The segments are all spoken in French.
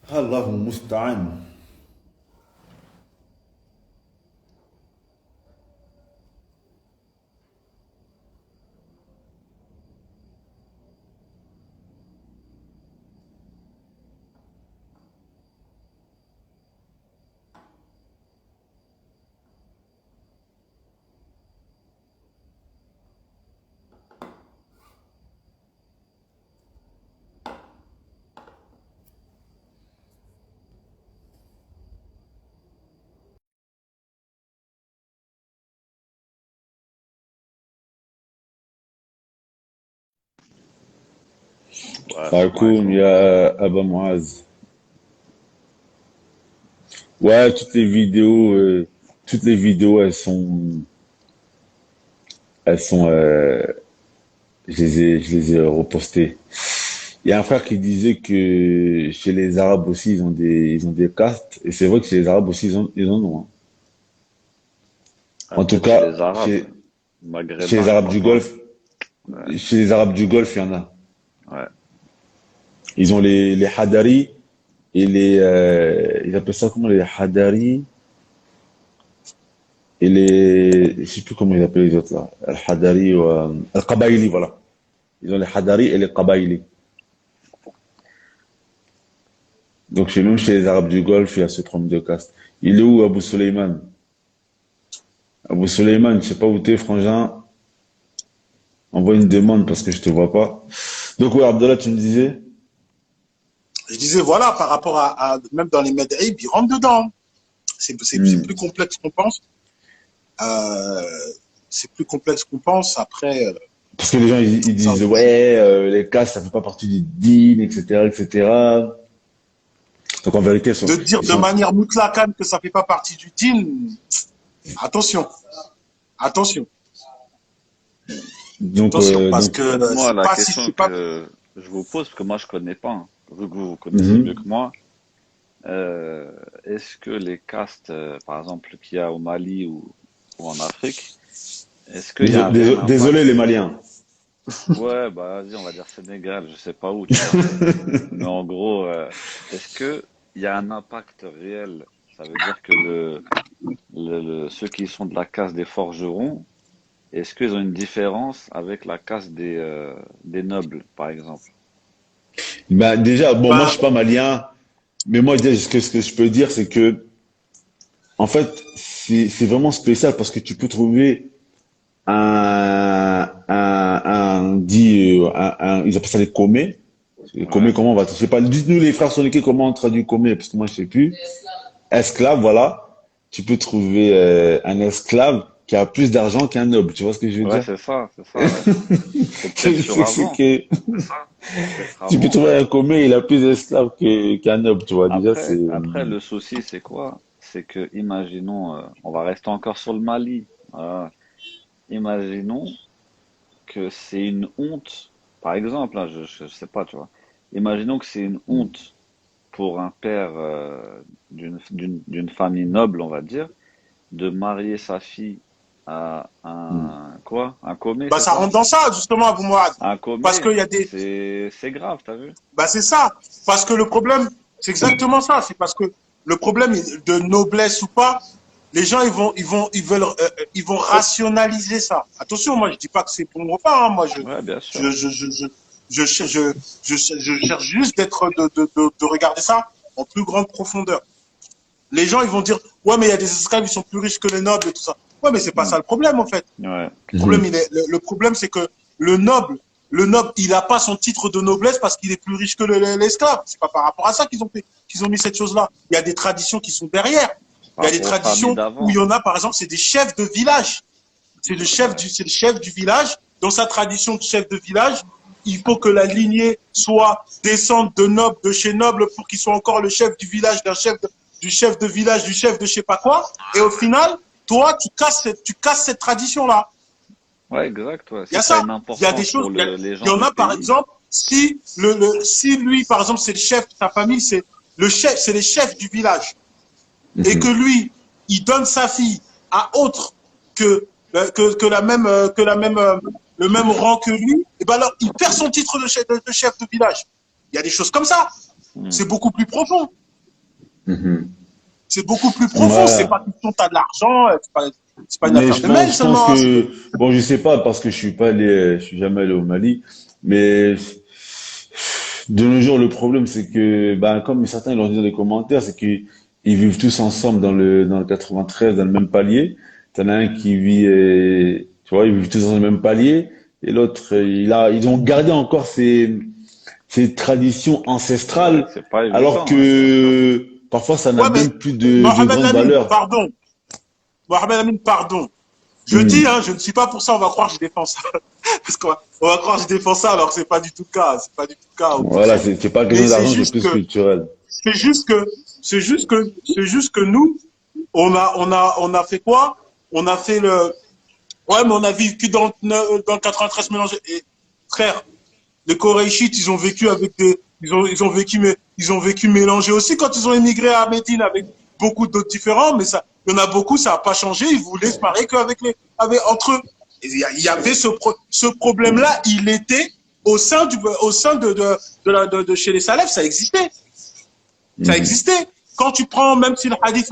الله المستعان. Ouais, salam Rakoum, alaikum. ya Abba Muaz. Ouais, toutes les vidéos, elles sont, je les ai repostées. Il y a un frère qui disait que chez les Arabes aussi, ils ont des castes. Et c'est vrai que chez les Arabes aussi, ils en ont, hein. Ah, En tout peut-être chez cas, les Arabes, chez les maghrébins, je Arabes crois du pas. Golfe, Ouais, chez les Arabes du Golfe, il y en a. ouais. Ils ont les Hadari et ils appellent ça comment les Hadari et je sais plus comment ils appellent les autres là. Al-Hadari ou Al-Qabaili, voilà. Ils ont les Hadari et les Qabaili. Donc même chez les Arabes du Golfe, il y a ce problème de caste. Il est où Abu Suleiman? Abu Suleiman, je sais pas où t'es, frangin. Envoie une demande parce que je te vois pas. Donc ouais, Abdallah, tu me disais? Je disais, voilà, par rapport même dans les Med'ib, ils rentrent dedans. C'est Hmm. plus complexe qu'on pense. Euh, c'est plus complexe qu'on pense. Après, Parce que les gens, ils ça, disent, ouais, les castes, ça fait pas partie du din, etc., etc. Donc en vérité, de dire ils de sont, manière mutlaqan que ça fait pas partie du dîn, attention, attention, donc, attention, parce donc, que Moi, la question c'est pas, que je vous pose, parce que moi je connais pas, hein, vu que vous connaissez mieux que mhm. moi, est-ce que les castes, par exemple, qu'il y a au Mali ou en Afrique, est-ce qu'il y a un réel Désolé les impact? Maliens. Ouais, bah vas-y, on va dire Sénégal, je sais pas où, tu vois. Mais en gros, est-ce que il y a un impact réel? Ça veut dire que ceux qui sont de la caste des forgerons, est-ce qu'ils ont une différence avec la caste des nobles, par exemple? Bah, déjà, bon, moi, je ben, suis pas malien, mais moi, déjà, ce que je peux dire, c'est que, en fait, c'est vraiment spécial parce que tu peux trouver ils appellent ça les comés. Les comés, Ouais, comment on va, je sais pas, dites-nous les frères soniqués comment on traduit comé, parce que moi, je sais plus. Esclave, voilà. Tu peux trouver un esclave qui a plus d'argent qu'un noble, tu vois ce que je veux ouais, dire? c'est ça, ouais. C'est peut-être sur C'est avant, que c'est ça? Peut-être tu peux avant. trouver un commis, il a plus d'esclaves qu'un noble, tu vois. Déjà, c'est. Après, le souci, c'est quoi? C'est que, imaginons, on va rester encore sur le Mali. Voilà. Imaginons que c'est une honte, par exemple, hein, je sais pas, tu vois. Imaginons que c'est une honte pour un père d'une famille noble, on va dire, de marier sa fille à un quoi? Un commis, c'est ça ça? rentre dans ça, justement, Abou Mourad. Un Parce commis, qu'il y a des, c'est grave, t'as vu? c'est ça. Parce que le problème, c'est exactement ça. C'est parce que le problème de noblesse ou pas, les gens, ils vont rationaliser ça. Attention, moi, je dis pas que c'est bon ou pas, hein. Moi, Ouais, bien je, sûr. je, je, je, je, cher- je cherche juste de regarder ça en plus grande profondeur. Les gens, ils vont dire, ouais, mais il y a des esclaves, ils sont plus riches que les nobles et tout ça. Ouais, mais c'est pas ça le problème, en fait. Ouais, Mhm. Le problème, c'est que le noble, le noble, il n'a pas son titre de noblesse parce qu'il est plus riche que l'esclave. C'est pas par rapport à ça qu'ils ont mis cette chose-là. Il y a des traditions qui sont derrière. par Il y a des rapport aux familles traditions où il y d'avant. en a, par exemple, c'est des chefs de village. Ouais. C'est le chef du village. Dans sa tradition de chef de village, il faut que la lignée soit descende de noble, de chez noble, pour qu'il soit encore le chef du village, du chef de village, du chef de je sais pas quoi. Et au final, toi, tu casses cette tradition-là. Ouais, exact, ouais. Il y Si a ça a ça. une Il y a des importance choses. pour les Il y gens en du a, par pays. exemple, si lui, par exemple, c'est le chef de sa famille, c'est le chef, c'est les chefs du village. Et que Mhm. lui, il donne sa fille à autre que, le même rang que lui, et ben alors, il perd son titre de chef de village. Il y a des choses comme ça. C'est beaucoup plus profond. Mhm. C'est beaucoup plus profond. Voilà. C'est pas question t'as de l'argent, c'est pas une Mais affaire de mail je pense seulement, hein. que, bon, je sais pas parce que je suis jamais allé au Mali, mais de nos jours, le problème, c'est que, ben, comme certains l'ont dit dans les commentaires, c'est qu'ils vivent tous ensemble dans le 93, dans le même palier. T'en as un qui vit, tu vois, ils vivent tous dans le même palier, et l'autre, ils ont gardé encore ces traditions Ouais, ancestrales, c'est pas alors évident, hein, c'est sûr. que parfois ça n'a Ouais, mais même plus de Mohamed grande Lamine, valeur. pardon. Mohamed Lamine, pardon. Je dis, Hmm. hein, je ne suis pas pour ça, on va croire que je défends ça. Parce on va croire que je défends ça alors que c'est pas du tout le cas. C'est pas du tout le cas, au Voilà, contraire. c'est pas Mais question d'argent, c'est plus culturel. c'est juste que nous, on a fait quoi? On a fait ouais, mais on a vécu dans le 93 mélangé. Et, frère, les Koraïchites, ils ont vécu avec ils ont vécu mélangés aussi quand ils ont émigré à Médine avec beaucoup d'autres différents, mais ça, il y en a beaucoup, ça n'a pas changé. Ils voulaient se marier entre eux. Il y avait ce problème-là, il était au sein de chez les Salafs, ça existait. Ça Mhm. existait. Quand tu prends, même si le hadith,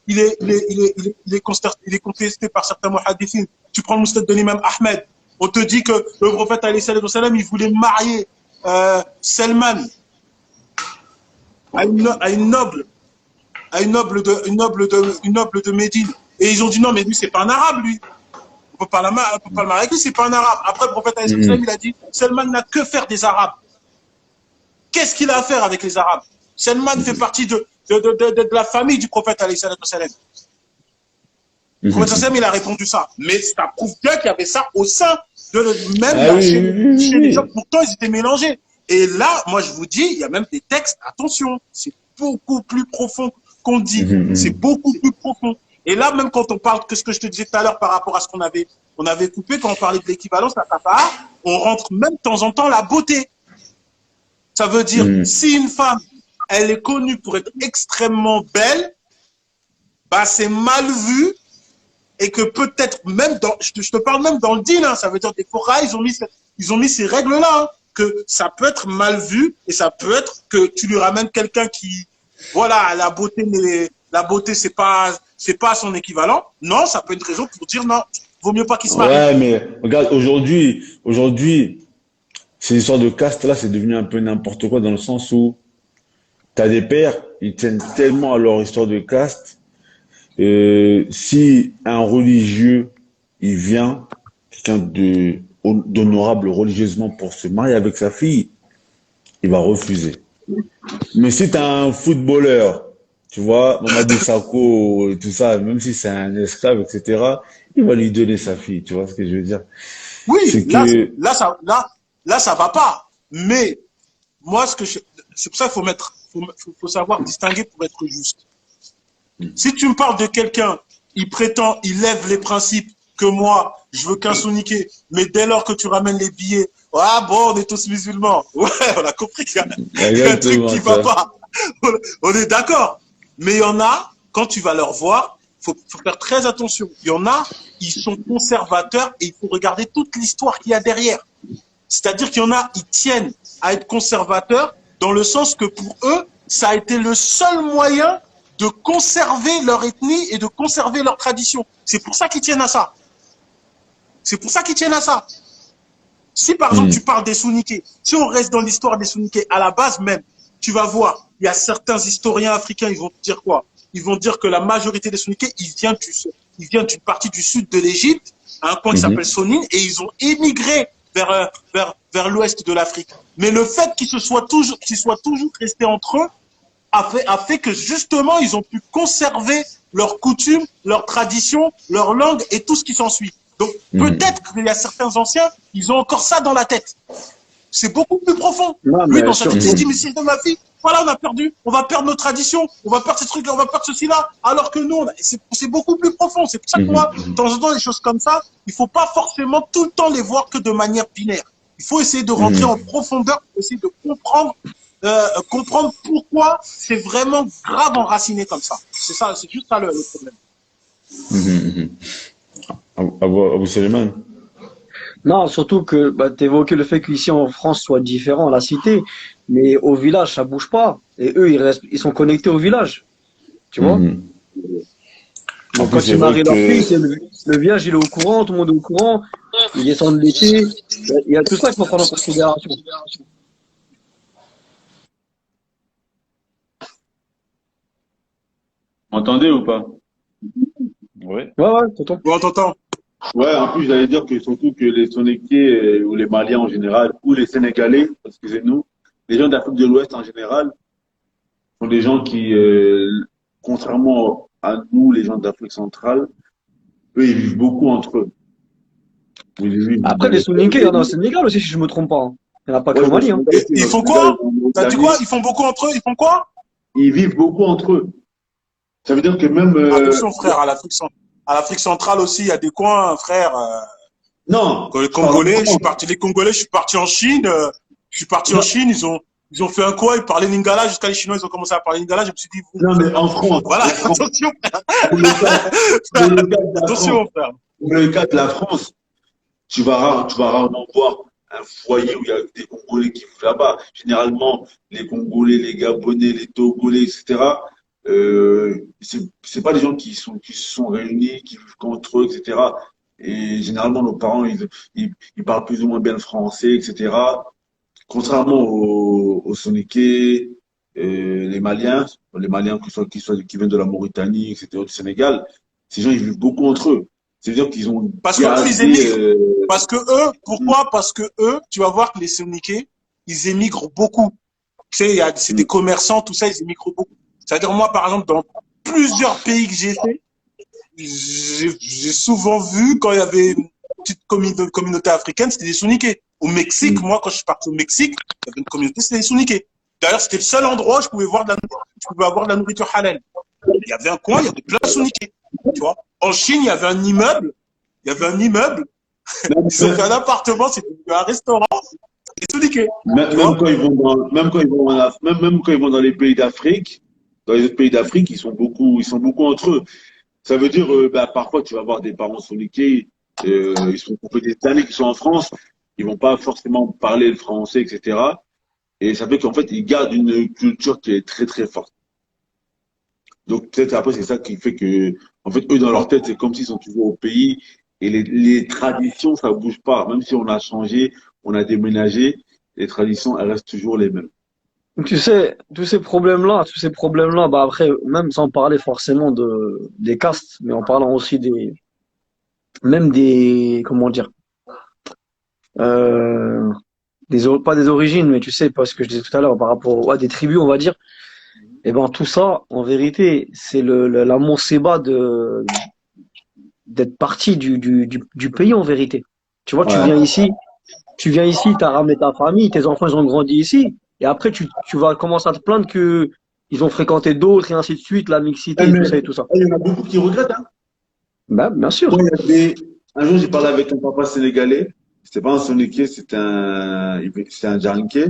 il est contesté par certains muhaddithines, tu prends le moustad de l'imam Ahmed, on te dit que le prophète, alayhi salam, il voulait marier Salman à une noble de Médine. Et ils ont dit non, mais lui, c'est pas un arabe, lui. On peut pas le marier avec lui, c'est pas un arabe. Après, le prophète, alayhi salam, Mhm. il a dit Salman n'a que faire des arabes. Qu'est-ce qu'il a à faire avec les arabes? Salman fait partie de la famille du prophète, alayhi salam. Le prophète, Mhm. il a répondu ça. Mais ça prouve bien qu'il y avait ça au sein même Ah là, oui, oui, oui, oui, chez les gens. oui. Pourtant, ils étaient mélangés. Et là, moi, je vous dis, il y a même des textes, attention, c'est beaucoup plus profond qu'on dit. Mhm, C'est mhm. beaucoup plus profond. Et là, même quand on parle que ce que je te disais tout à l'heure par rapport à ce on avait coupé, quand on parlait de l'équivalence, la tapa, on rentre même de temps en temps la beauté. Ça veut dire, Mhm. si une femme, elle est connue pour être extrêmement belle, bah, c'est mal vu et que peut-être même je te parle même dans le deal, hein, ça veut dire des forats, ils ont mis ces règles-là, hein, que ça peut être mal vu et ça peut être que tu lui ramènes quelqu'un qui, voilà, la beauté c'est pas son équivalent. Non, ça peut être une raison pour dire non, vaut mieux pas qu'il se marie. Ouais, mais regarde, aujourd'hui, ces histoires de caste là, c'est devenu un peu n'importe quoi dans le sens où t'as des pères, ils tiennent tellement à leur histoire de caste. Si un religieux, il vient, quelqu'un d'honorable religieusement pour se marier avec sa fille, il va refuser. Mais si t'as un footballeur, tu vois, Mamadou Sakho, tout ça, même si c'est un esclave, etc., il va lui donner sa fille, tu vois ce que je veux dire? Oui, C'est que, là ça va pas. Mais moi c'est pour ça qu'il faut savoir distinguer pour être juste. Si tu me parles de quelqu'un, il prétend, il lève les principes que moi, je veux qu'un souniqué, mais dès lors que tu ramènes les billets, ah bon, on est tous musulmans. Ouais, on a compris qu'il y a un truc exactement qui va ça. pas. On est d'accord. Mais il y en a, quand tu vas leur voir, faut faire très attention. Il y en a, ils sont conservateurs et il faut regarder toute l'histoire qu'il y a derrière. C'est-à-dire qu'il y en a, ils tiennent à être conservateurs dans le sens que pour eux, ça a été le seul moyen de conserver leur ethnie et de conserver leur tradition. C'est pour ça qu'ils tiennent à ça. C'est pour ça qu'ils tiennent à ça. Si par exemple tu Hmm. parles des Souniqués, si on reste dans l'histoire des Souniqués, à la base même, tu vas voir, il y a certains historiens africains, ils vont te dire quoi? Ils vont dire que la majorité des Souniqués, ils viennent d'une partie du sud de l'Égypte, à un coin qui s'appelle Mhm. Sonine, et ils ont émigré vers l'ouest de l'Afrique. Mais le fait qu'ils soient toujours restés entre eux a fait que justement, ils ont pu conserver leurs coutumes, leurs traditions, leur langue et tout ce qui s'ensuit. Donc Mhm. peut-être qu'il y a certains anciens, ils ont encore ça dans la tête. C'est beaucoup plus profond. Non, Lui, mais dans sa tête, il se dit, surtout, Mhm. mais si de ma fille, voilà, on va perdre nos traditions, on va perdre ces trucs-là, on va perdre ceci-là, alors que nous, c'est beaucoup plus profond. C'est pour ça que moi, de Mhm. temps en temps, les choses comme ça, il faut pas forcément tout le temps les voir que de manière binaire. Il faut essayer de rentrer en Mhm. profondeur, essayer de comprendre pourquoi c'est vraiment grave enraciné comme ça. C'est ça, c'est juste ça le problème. Mhm. Mhm. Abou Suleiman. Non, surtout que bah, tu évoquais le fait qu'ici en France soit différent, la cité, mais au village, ça bouge pas. Et eux, ils sont connectés au village, tu vois? Mhm. En Donc plus, quand c'est ils vrai marient leur fille, que le village, il est au courant, tout le monde est au courant, ils descendent l'été. Il y a tout ça qu'il faut prendre en considération. m'entendez ou pas? Oui. Ouais, ouais, tonton. Bon, t'entends? Ouais, en plus, j'allais dire que surtout que les Sonékés ou les Maliens en général, ou les Sénégalais, excusez-nous, les gens d'Afrique de l'Ouest en général, sont des gens qui, contrairement à nous, les gens d'Afrique centrale, eux, ils vivent beaucoup entre eux. Ils vivent, Après, les Soninké, il y en a au Sénégal aussi, si je me trompe pas, hein. Il n'y en a pas que ouais, au dans le Mali, hein. Sénégal aussi, Ils dans le font Sénégal, quoi? en T'as dit quoi? Mauritanie, Ils font beaucoup entre eux. Ils font quoi? ils vivent beaucoup entre eux. Ça veut dire que même, Attention, frère, à l'Afrique centrale aussi, il y a des coins, frère. non, Les je parle en Congolais, France. les Congolais, je suis parti en Chine. Je suis parti en Non, Chine, ils ont fait un quoi? Ils parlaient Lingala jusqu'à les Chinois, ils ont commencé à parler Lingala. Je me suis dit, non, mais en France, voilà, en France, attention, pour le cas, pour le cas de la France, attention, frère. pour le cas de la France, tu vas rarement voir un foyer où il y a des Congolais qui vivent là-bas. Généralement, les Congolais, les Gabonais, les Togolais, etc. C'est pas des gens qui se sont réunis, qui vivent qu'entre eux, etc. Et généralement, nos parents, ils parlent plus ou moins bien le français, etc. Contrairement aux Soninké, les Maliens qui viennent de la Mauritanie, etc., du Sénégal, ces gens, ils vivent beaucoup entre eux. C'est-à-dire qu'ils ont Parce que eux, ils gardé, émigrent. Parce que eux, pourquoi? Parce que eux, tu vas voir que les Sénégalais, ils émigrent beaucoup. Tu sais, c'est des commerçants, tout ça, ils émigrent beaucoup. C'est-à-dire, moi, par exemple, dans plusieurs pays que j'ai fait, j'ai souvent vu quand il y avait une petite communauté africaine, c'était des Souniqués. Au Mexique, moi, quand je suis parti au Mexique, il y avait une communauté, c'était des Souniqués. D'ailleurs, c'était le seul endroit où je pouvais avoir de la nourriture halal. Il y avait un coin, il y avait plein de Souniqués. Tu vois. En Chine, il y avait un immeuble. Il y avait un immeuble. Ils ont fait un appartement, c'était un restaurant. C'était des Souniqués. Tu même vois. quand ils vont même quand ils vont même quand ils vont dans les pays d'Afrique, dans les autres pays d'Afrique, ils sont beaucoup entre eux. Ça veut dire, bah, parfois, tu vas voir des parents soninké, ça fait des années qu'ils sont en France, ils vont pas forcément parler le français, etc. Et ça fait qu'en fait, ils gardent une culture qui est très, très forte. Donc, peut-être après, c'est ça qui fait que, en fait, eux, dans leur tête, c'est comme s'ils sont toujours au pays. Et les traditions, ça bouge pas. Même si on a changé, on a déménagé, les traditions, elles restent toujours les mêmes. Donc, tu sais, tous ces problèmes-là, bah après, même sans parler forcément des castes, mais en parlant aussi même des, comment dire, euh, pas des origines, mais tu sais, pas ce que je disais tout à l'heure, par rapport à des tribus, on va dire, et ben tout ça, en vérité, c'est l'amour sébat d'être parti du pays, en vérité. Tu vois, Ouais. tu viens ici, t'as ramené ta famille, tes enfants, ils ont grandi ici, et après, tu vas commencer à te plaindre que ils ont fréquenté d'autres, et ainsi de suite, la Eh, mixité, et mais tout ça et tout ça. il y en a beaucoup qui regrettent, hein. Ben, bien Moi, sûr. il y avait, un jour, j'ai parlé avec un papa sénégalais. C'était pas un Soninké, c'était un Djarinké.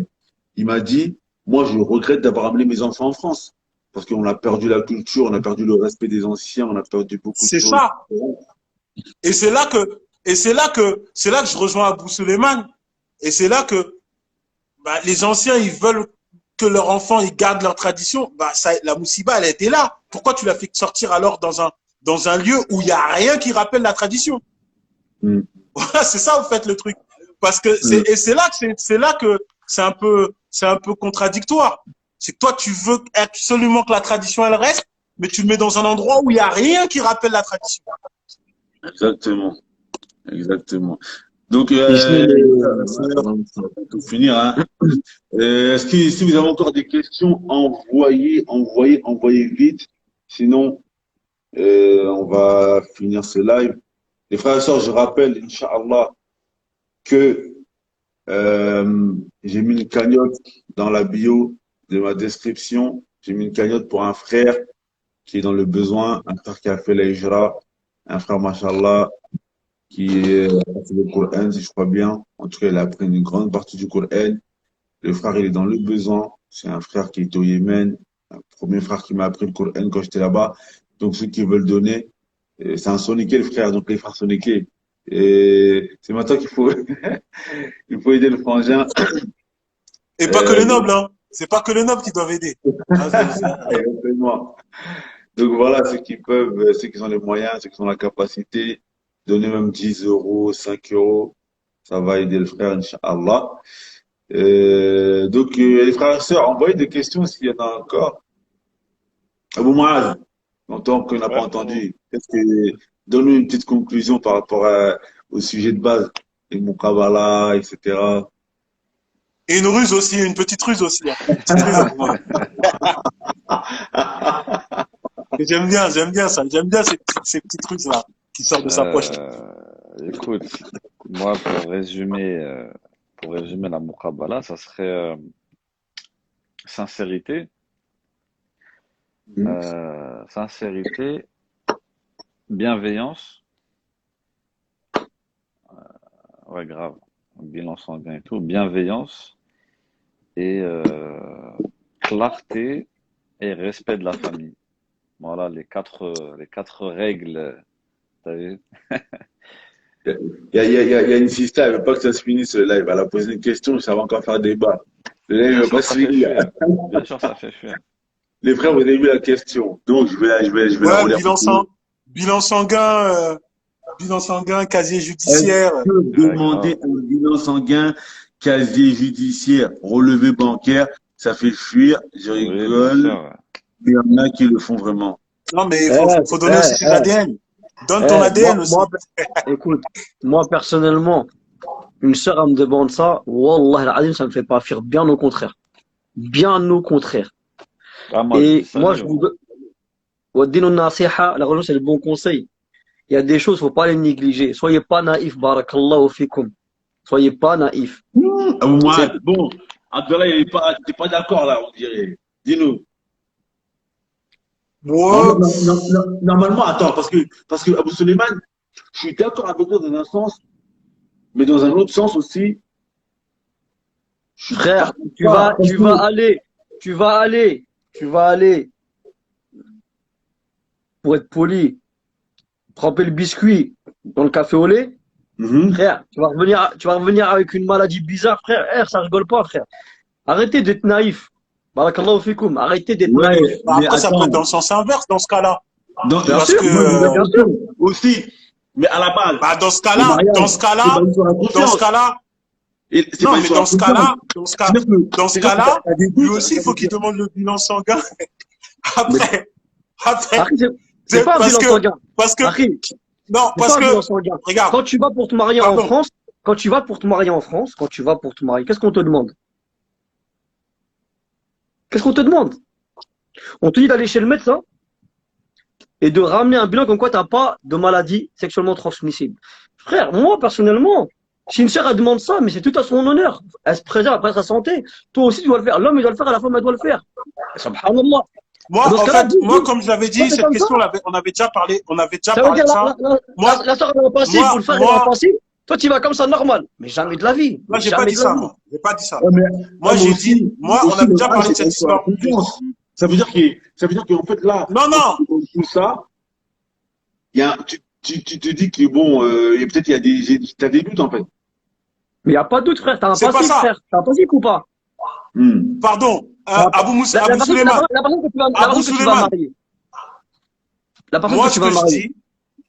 Il m'a dit, moi, je regrette d'avoir amené mes enfants en France. Parce qu'on a perdu la culture, on a perdu le respect des anciens, on a perdu beaucoup de C'est choses. ça. Et c'est là que je rejoins Abou Suleiman. Et c'est là que bah, les anciens, ils veulent que leurs enfants ils gardent leur tradition. Bah, ça, la Moussiba, elle était là. Pourquoi tu l'as fait sortir alors dans un lieu où il n'y a rien qui rappelle la tradition? Mm, Voilà, c'est ça, vous faites le truc. Parce que mm. c'est là que c'est un peu contradictoire. C'est que toi, tu veux absolument que la tradition, elle reste, mais tu le mets dans un endroit où il n'y a rien qui rappelle la tradition. Exactement, exactement. Donc, Si ce n'est ça va tout finir, hein. Est-ce que si vous avez encore des questions, envoyez vite. Sinon, on va finir ce live. Les frères et sœurs, je rappelle, Inch'Allah, que j'ai mis une cagnotte dans la bio de ma description. J'ai mis une cagnotte pour un frère qui est dans le besoin, un frère qui a fait la hijra, un frère, machallah, a fait le Coran, si je crois bien. En tout cas, il a appris une grande partie du Coran. Le frère, il est dans le besoin. C'est un frère qui est au Yémen, un premier frère qui m'a appris le Coran quand j'étais là-bas. Donc, ceux qui veulent donner, c'est un Soniké, le frère, donc les frères Soniké. Et c'est maintenant qu'il faut, il faut aider le frangin. Et pas que les nobles, hein. C'est pas que les nobles qui doivent aider. Ah, Exactement. Donc voilà, ceux qui peuvent, ceux qui ont les moyens, ceux qui ont la capacité, donner même 10 euros, 5 euros, ça va aider le frère, Inch'Allah. Les frères et sœurs, envoyez des questions s'il y en a encore. Abou Moaz, longtemps qu'on n'a pas Ouais. entendu. Donne-nous une petite conclusion par rapport au sujet de base, les Moukabala, etc. Et une ruse aussi, une petite ruse aussi, hein. Une petite ruse à moi. J'aime bien ça. J'aime bien ces petites ruses-là qui sortent de sa poche. Écoute, moi, pour résumer la Muqabbala, ça serait sincérité, sincérité, bienveillance, ouais, grave, bilan sanguin et tout, bienveillance et clarté et respect de la famille. Voilà les quatre règles. T'as vu? Il y a une sister, elle veut pas que ça se finisse le live. Elle a posé une question, ça va encore faire débat. Le live Bien ne va sûr, pas ça se fait finir. fuir. Bien sûr, ça fait fuir. Les frères, vous avez vu la question. Donc, je vais la Ouais, relire. bilan sanguin, casier judiciaire. Est-ce que demander grave. un bilan sanguin, casier judiciaire, relevé bancaire, ça fait fuir? Je Oui, bien rigole. sûr. Ouais. Mais il y en a qui le font vraiment. Non, mais faut donner aussi ses ADN. Donne ton moi, ADN aussi. écoute, moi personnellement, une sœur elle me demande ça, Wallah al-Azim, ça me fait pas fuir, bien au contraire. Bien au contraire. Ah, moi, je Et dis moi, salut, je moi. vous donne, wa dinu nasiha, la religion c'est le bon conseil. Il y a des choses, faut pas les négliger. Soyez pas naïfs, barakallahu fikum. Soyez pas naïfs. Ah, moi, C'est- bon, Abdallah, t'es pas d'accord là, on dirait. Dis-nous. Ouais. Normalement, attends, parce que Abou Suleiman, je suis d'accord avec toi dans un sens, mais dans un autre sens aussi, je suis Frère, pas- tu vas aller, pour être poli, tremper le biscuit dans le café au lait. Mhm. Frère, tu vas revenir avec une maladie bizarre, frère. Ça rigole pas, frère. Arrêtez d'être naïf. Barakallahu fikoum. Arrêtez d'être Ouais, naïf. Bah, mais après, ça peut attends. être dans le sens inverse dans ce cas-là. Donc, Bien Parce sûr, que, bien sûr. aussi, mais à la base, bah, dans ce le cas-là, mariage, dans ce c'est pas cas-là, une histoire de dans ce confiance. cas-là, Et c'est non, pas une mais histoire dans de ce confiance. cas-là, dans ce cas-là, t'as des lui doutes, aussi, il faut qu'il demande le bilan sanguin. Après, Après, c'est pas un parce bilan que, sanguin. parce que, Après, non, c'est parce pas un bilan que, sanguin. regarde, Quand tu vas pour te marier en pardon, France, qu'est-ce qu'on te demande? Qu'est-ce qu'on te demande? On te dit d'aller chez le médecin et de ramener un bilan comme quoi t'as pas de maladie sexuellement transmissible. Frère, moi, personnellement, si une sœur, elle demande ça, mais c'est tout à son honneur. Elle se préserve après sa santé. Toi aussi, tu dois le faire. L'homme, il doit le faire, et la femme, elle doit le faire. Subhanallah. moi, Dans ce en cas-là, fait, moi, comme je l'avais dit, c'est cette comme ça. question, on avait déjà parlé Ça veut dire de ça. Moi, la sœur, elle est en passif, moi, ou le frère, il est en moi, passif. Toi, tu vas comme ça, normal. Mais jamais de la vie. moi, Mais j'ai pas jamais dit de la ça, vie. moi. J'ai pas dit ça. Ouais, mais, Moi, mais j'ai aussi, dit, moi, on aussi, a le déjà mariage, parlé de c'est cette pas une histoire histoire. de confiance. Ça veut dire qu'en fait, là, Non, non, tout ça, il y a, tu te dis que bon, peut-être t'as des doutes en fait. Mais il n'y a pas de doute, frère. T'as un c'est pas passif, ça. frère. T'as un passif ou pas? Pardon, Abou La Abou personne, Suleiman, la personne que tu vas, la Abou personne que tu vas Suleiman, marier. La personne moi, que tu ce vas que je marier.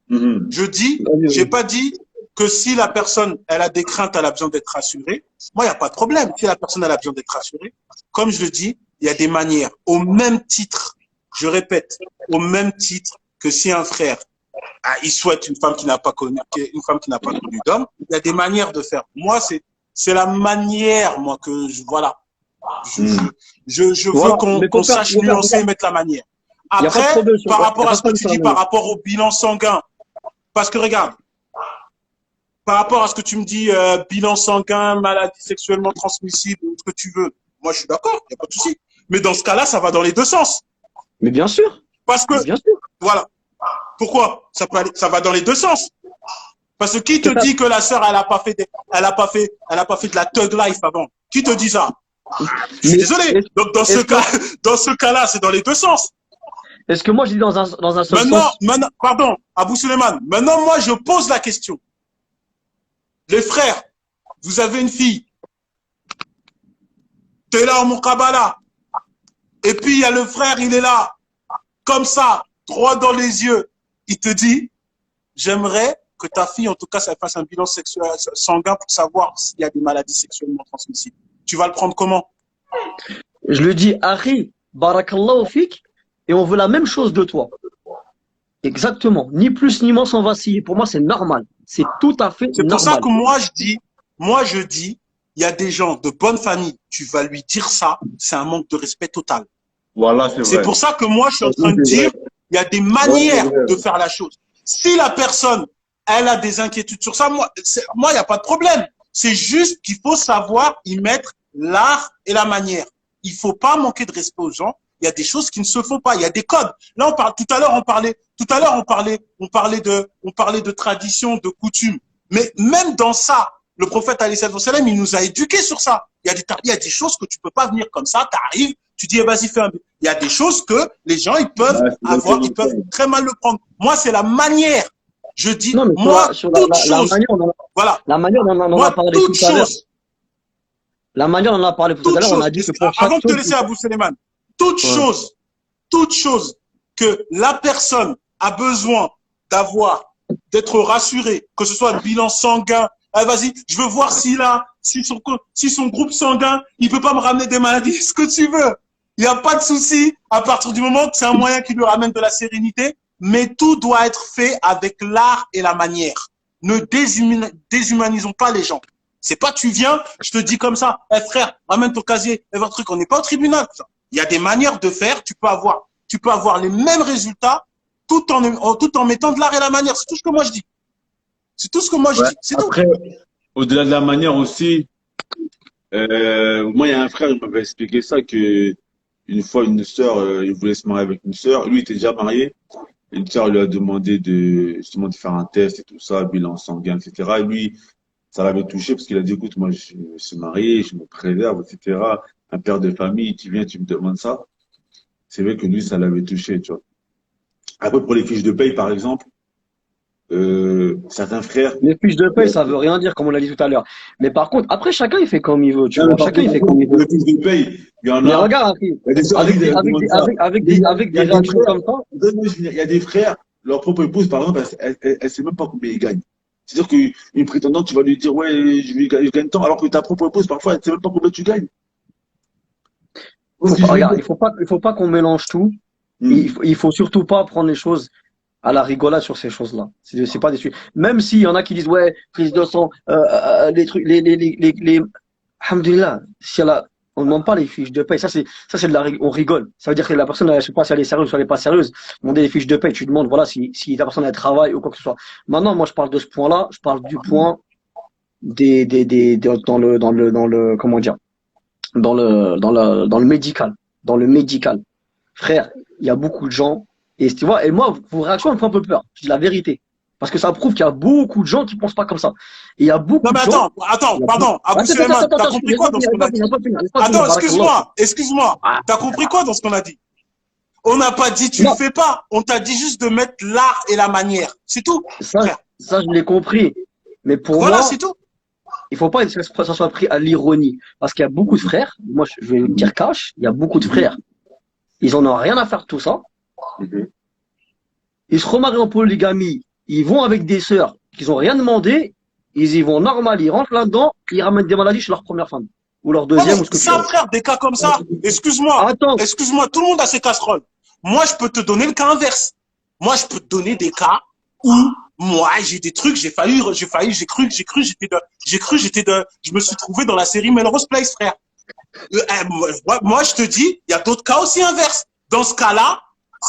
dis, je dis, Vas-y, j'ai vas-y. pas dit que si la personne, elle a des craintes, elle a besoin d'être rassurée. Moi, il n'y a pas de problème. Si la personne, elle a besoin d'être rassurée, comme je le dis, il y a des manières. Au même titre, je répète, au même titre que si un frère, il souhaite une femme qui n'a pas connu d'homme, il y a des manières de faire. Moi, c'est la manière, moi, que je, voilà. Je Voilà. veux qu'on Mais qu'on sache nuancer et mettre la manière. il n'y a pas de Après, problème sur par il y rapport a à pas ce de que problème tu sur la dis par manière. rapport au bilan sanguin, parce que regarde, par rapport à ce que tu me dis, bilan sanguin, maladie sexuellement transmissible, ce que tu veux, moi je suis d'accord, il n'y a pas de souci. Mais dans ce cas-là, ça va dans les deux sens. Mais bien sûr. Parce que, Mais bien sûr. voilà. Pourquoi ça va dans les deux sens. Parce que qui te dit que la sœur, elle a pas fait de la thug life avant? Qui te dit ça? Je suis désolé. Donc dans ce cas-là, c'est dans les deux sens. Est-ce que moi, je dis dans un seul sens? Maintenant, pardon, Abou Suleiman. Maintenant, moi, je pose la question. Les frères, vous avez une fille. T'es là au Muqabala. Et puis, il y a le frère, il est là, comme ça, droit dans les yeux. Il te dit, j'aimerais que ta fille, en tout cas, ça fasse un bilan sexuel sanguin pour savoir s'il y a des maladies sexuellement transmissibles. Tu vas le prendre comment? Je lui dis, Harry, barakallahu fik, et on veut la même chose de toi. Exactement. Ni plus ni moins sans vaciller. Pour moi, c'est normal. C'est tout à fait normal. C'est pour ça que moi, je dis, il y a des gens de bonne famille, tu vas lui dire ça, c'est un manque de respect total. Voilà, c'est vrai. C'est pour ça que moi, je suis en train de dire, il y a des manières de faire la chose. Si la personne, elle a des inquiétudes sur ça, moi, il n'y a pas de problème. C'est juste qu'il faut savoir y mettre l'art et la manière. Il faut pas manquer de respect aux gens. Il y a des choses qui ne se font pas. Il y a des codes. Là, on parle, tout à l'heure, on parlait de tradition, de coutume. Mais même dans ça, le prophète, alayhi salam, il nous a éduqués sur ça. Il y a des choses que tu peux pas venir comme ça. T'arrives, tu dis, eh, vas-y, fais un. Il y a des choses que les gens, ils peuvent ils peuvent très mal le prendre. Moi, c'est la manière. Je dis, non, mais moi, sur toute chose. Voilà. La manière, on en a parlé tout à l'heure. La manière, on en a parlé tout à l'heure, on a dit que pour chaque avant de te laisser Abou Suleiman, toute chose que la personne a besoin d'être rassurée, que ce soit le bilan sanguin, ah, vas-y, je veux voir si son groupe sanguin, il peut pas me ramener des maladies, ce que tu veux. Il n'y a pas de souci à partir du moment que c'est un moyen qui lui ramène de la sérénité, mais tout doit être fait avec l'art et la manière. Ne déshumanisons pas les gens. C'est pas tu viens, je te dis comme ça, eh, frère, ramène ton casier, et votre truc, on n'est pas au tribunal. Il y a des manières de faire, tu peux avoir les mêmes résultats tout en mettant de l'art et la manière. C'est tout ce que moi je dis. C'est tout ce que moi je dis. C'est tout. Après, au-delà de la manière aussi, moi, il y a un frère, il m'avait expliqué ça, que une fois, une sœur, il voulait se marier avec une sœur. Lui, il était déjà marié. Une sœur lui a demandé justement de faire un test et tout ça, bilan sanguin, etc. Et lui, ça l'avait touché parce qu'il a dit, écoute, moi, je suis marié, je me préserve, etc. Un père de famille, tu viens, tu me demandes ça. C'est vrai que lui, ça l'avait touché, tu vois. Après, pour les fiches de paye, par exemple, certains frères. Les fiches de paye, ça veut rien dire, comme on l'a dit tout à l'heure. Mais par contre, après, chacun, il fait comme il veut, tu vois. Chacun, il fait comme il veut. Les fiches de paye, il y en a. Mais regarde, avec des réactions comme ça. Il y a des frères, leur propre épouse, par exemple, elle sait même pas combien ils gagnent. C'est-à-dire qu'une prétendante, tu vas lui dire, ouais, je gagne tant, alors que ta propre épouse, parfois, elle sait même pas combien tu gagnes. Regarde, il faut pas qu'on mélange tout. Il faut surtout pas prendre les choses à la rigolade sur ces choses-là. C'est pas des sujets. Même s'il y en a qui disent, ouais, prise de sang, les trucs, alhamdoulilah, si on ne demande pas les fiches de paye. Ça, c'est de la, on rigole. Ça veut dire que la personne, je sais pas si elle est sérieuse ou si elle n'est pas sérieuse. Demander les fiches de paye, tu demandes, voilà, si la personne a travail ou quoi que ce soit. Maintenant, moi, je parle de ce point-là, je parle du point dans le, comment dire, dans le médical. Dans le médical. Frère, il y a beaucoup de gens, et tu vois, et moi, vos réactions me font un peu peur. Je dis la vérité. Parce que ça prouve qu'il y a beaucoup de gens qui pensent pas comme ça. Et il y a beaucoup de gens. Attends, pardon. Abou Suleiman, t'as compris quoi dans ce qu'on a dit? Attends, excuse-moi. T'as compris quoi dans ce qu'on a dit? On n'a pas dit tu ne fais pas. On t'a dit juste de mettre l'art et la manière. C'est tout. Ça, je l'ai compris. Mais pour moi, c'est tout. Il faut pas que ça soit pris à l'ironie. Parce qu'il y a beaucoup de frères. Moi, je vais dire cash. Il y a beaucoup de frères. Ils en ont rien à faire de tout ça. Ils se remarient en polygamie. Ils vont avec des sœurs qui n'ont rien demandé. Ils y vont normal. Ils rentrent là-dedans. Ils ramènent des maladies chez leur première femme. Ou leur deuxième. Ou ce que ça, frère, des cas comme ça. Excuse-moi. Excuse-moi. Tout le monde a ses casseroles. Moi, je peux te donner le cas inverse. Moi, je peux te donner des cas où moi, j'ai des trucs, j'ai cru, je me suis trouvé dans la série Melrose Place, frère. Moi, je te dis, il y a d'autres cas aussi inverses. Dans ce cas-là,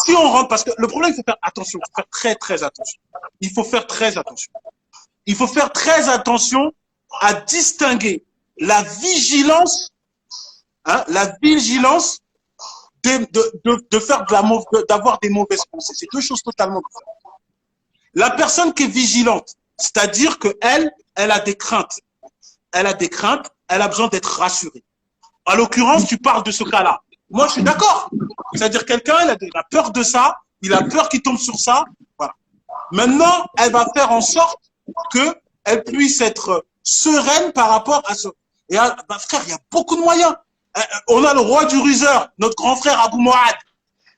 si on rentre, parce que le problème, il faut faire attention, il faut faire très, très attention. Il faut faire très attention. Il faut faire très attention à distinguer la vigilance, de faire d'avoir des mauvaises pensées. C'est deux choses totalement différentes. La personne qui est vigilante, c'est-à-dire que elle a des craintes. Elle a des craintes, elle a besoin d'être rassurée. En l'occurrence, tu parles de ce cas-là. Moi, je suis d'accord. C'est-à-dire quelqu'un, il a peur de ça, il a peur qu'il tombe sur ça. Voilà. Maintenant, elle va faire en sorte que elle puisse être sereine par rapport à ce. Et bah, frère, il y a beaucoup de moyens. On a le roi du ruseur, notre grand frère Abou Moad.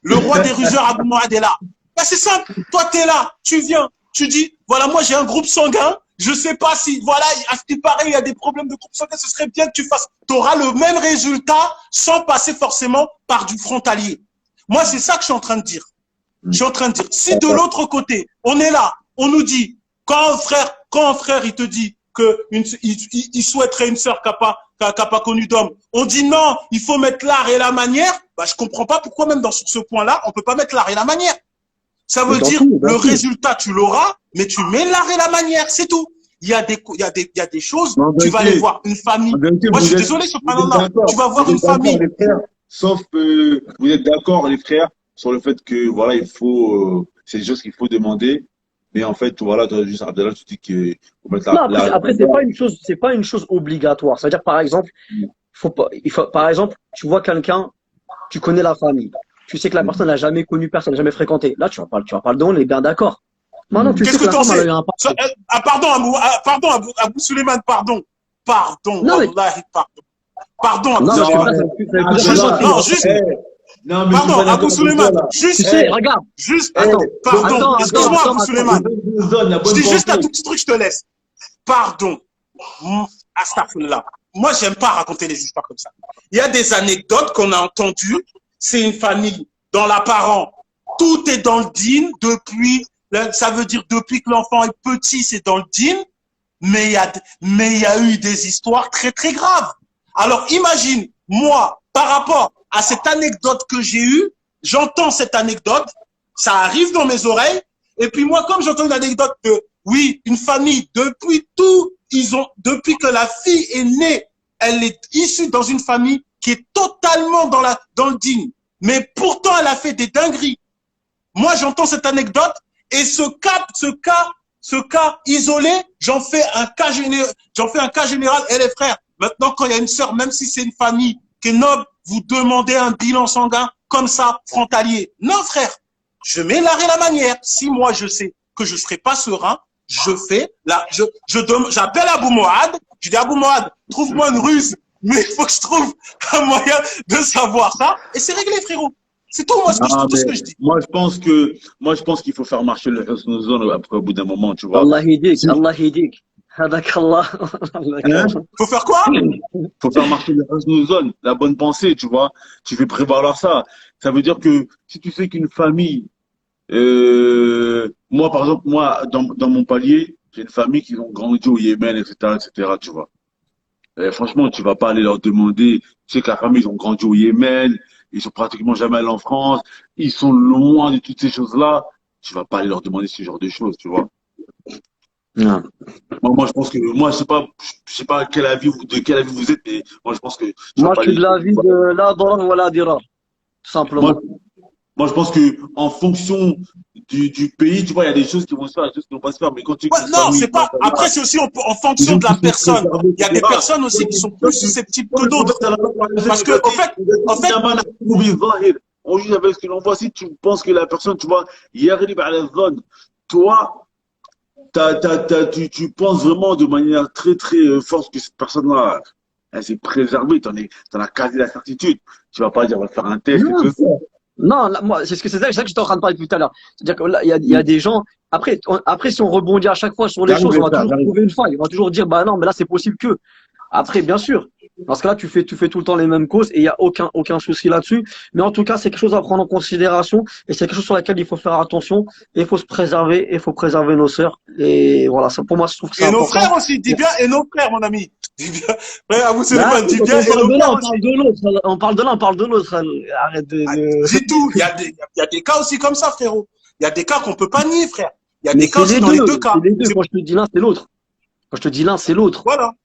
Le roi des ruseurs Abou Moad est là. Bah, c'est simple. Toi, tu es là, tu viens, tu dis, voilà, moi j'ai un groupe sanguin. Je sais pas si, voilà, à ce qui paraît, il y a des problèmes de groupe sanguin. Ce serait bien que tu fasses. Tu auras le même résultat sans passer forcément par du frontalier. Moi, c'est ça que je suis en train de dire. Je suis en train de dire, si de l'autre côté, on est là, on nous dit, quand un frère, il te dit il souhaiterait une sœur qui n'a pas connu d'homme, on dit non, il faut mettre l'art et la manière, bah, je comprends pas pourquoi même sur ce point-là, on peut pas mettre l'art et la manière. Ça veut dire, le résultat, tu l'auras, mais tu mets l'art et la manière, c'est tout. Il y a des choses, tu vas aller voir une famille. Moi, je suis désolé, tu vas voir une famille. Sauf que vous êtes d'accord, les frères, sur le fait que, voilà, il faut, c'est des choses qu'il faut demander. Mais en fait, voilà, juste, Abdallah, tu dis qu'il faut mettre non, après c'est pas une chose obligatoire. C'est-à-dire, par exemple, par exemple, tu vois quelqu'un, tu connais la famille. Tu sais que la personne n'a jamais connu personne, n'a jamais fréquenté. Là, tu vas pas le don, on est bien d'accord. Maintenant, tu sais que la femme a eu un passé. Pardon, Abou Suleiman, pardon. Non, mais... Pardon, Abou Suleiman. Non, juste. Non, mais pardon, Abou Suleiman. Juste, tu sais, regarde. Juste, pardon. Excuse-moi, Abou Suleiman. Je dis juste un tout petit truc, je te laisse. Pardon. Astaghfirullah. Moi, j'aime pas raconter les histoires comme ça. Il y a des anecdotes qu'on a entendues. C'est une famille dont l'apparent, tout est dans le dîn depuis, ça veut dire depuis que l'enfant est petit, c'est dans le dîn. Mais il y a eu des histoires très, très graves. Alors, imagine, moi, par rapport à cette anecdote que j'ai eue, j'entends cette anecdote, ça arrive dans mes oreilles, et puis moi, comme j'entends une anecdote que, oui, une famille, depuis que la fille est née, elle est issue dans une famille qui est totalement dans le digne, mais pourtant elle a fait des dingueries. Moi, j'entends cette anecdote, et ce cas isolé, j'en fais un cas général, et les frères, maintenant, quand il y a une sœur, même si c'est une famille qui est noble, vous demandez un bilan sanguin comme ça, frontalier. Non, frère, je mets l'art et la manière. Si moi, je sais que je ne serai pas serein, j'appelle Abou Moad, je dis Abou Moad, trouve-moi une ruse, mais il faut que je trouve un moyen de savoir ça, et c'est réglé, frérot. C'est tout, moi, tout ce que je dis. Moi, je pense qu'il faut faire marcher le husn après, au bout d'un moment, tu vois. Allah hidik. Hadakallah. Faut faire quoi? Faut faire marcher le husn, la bonne pensée, tu vois. Tu fais prévaloir ça. Ça veut dire que si tu sais qu'une famille, moi, par exemple, dans mon palier, j'ai une famille qui ont grandi au Yémen, etc., tu vois. Et franchement, tu vas pas aller leur demander, tu sais que la famille, ils ont grandi au Yémen, ils sont pratiquement jamais allés en France, ils sont loin de toutes ces choses-là. Tu vas pas aller leur demander ce genre de choses, tu vois. Non. Moi, je pense que, moi, je sais pas de quel avis vous êtes, mais moi, je pense que. Moi, je suis de l'avis de la darar ou la dirar. Tout simplement. Moi, je pense que, en fonction du pays, tu vois, il y a des choses qui vont se faire, des choses qui vont pas se faire, mais quand tu. Ouais, non, c'est pas, après, c'est aussi en fonction de la personne. Il y a des personnes aussi qui sont plus susceptibles que d'autres. Parce que, en fait, on juge avec ce que l'on voit. Si tu penses que la personne, tu vois, yarib à la zone, toi, tu penses vraiment de manière très, très forte que cette personne-là, elle s'est préservée, t'en as quasi la certitude. Tu vas pas dire, on va faire un test et tout ça. Non, là, moi, c'est ça que j'étais en train de parler tout à l'heure. C'est-à-dire que là, il y a des gens, après, si on rebondit à chaque fois sur les choses, on va toujours trouver une faille. On va toujours dire, bah non, mais là, c'est possible que. Après, bien sûr, parce que là, tu fais tout le temps les mêmes causes et il n'y a aucun souci là-dessus. Mais en tout cas, c'est quelque chose à prendre en considération et c'est quelque chose sur laquelle il faut faire attention et il faut se préserver et il faut préserver nos sœurs. Et voilà, ça, pour moi, je trouve que c'est important. Et nos frères aussi, dis bien, et nos frères, mon ami. Dis bien. Ouais, Abou Suleiman, dis bien, et nos frères aussi. On parle de l'un, on parle de l'autre. Arrête de. C'est tout. Il y a des cas aussi comme ça, frérot. Il y a des cas qu'on peut pas nier, frère. Il y a des cas aussi dans les deux cas. Les deux. Quand je te dis l'un, c'est l'autre. Quand je te dis l'un, c'est l'autre. Voilà.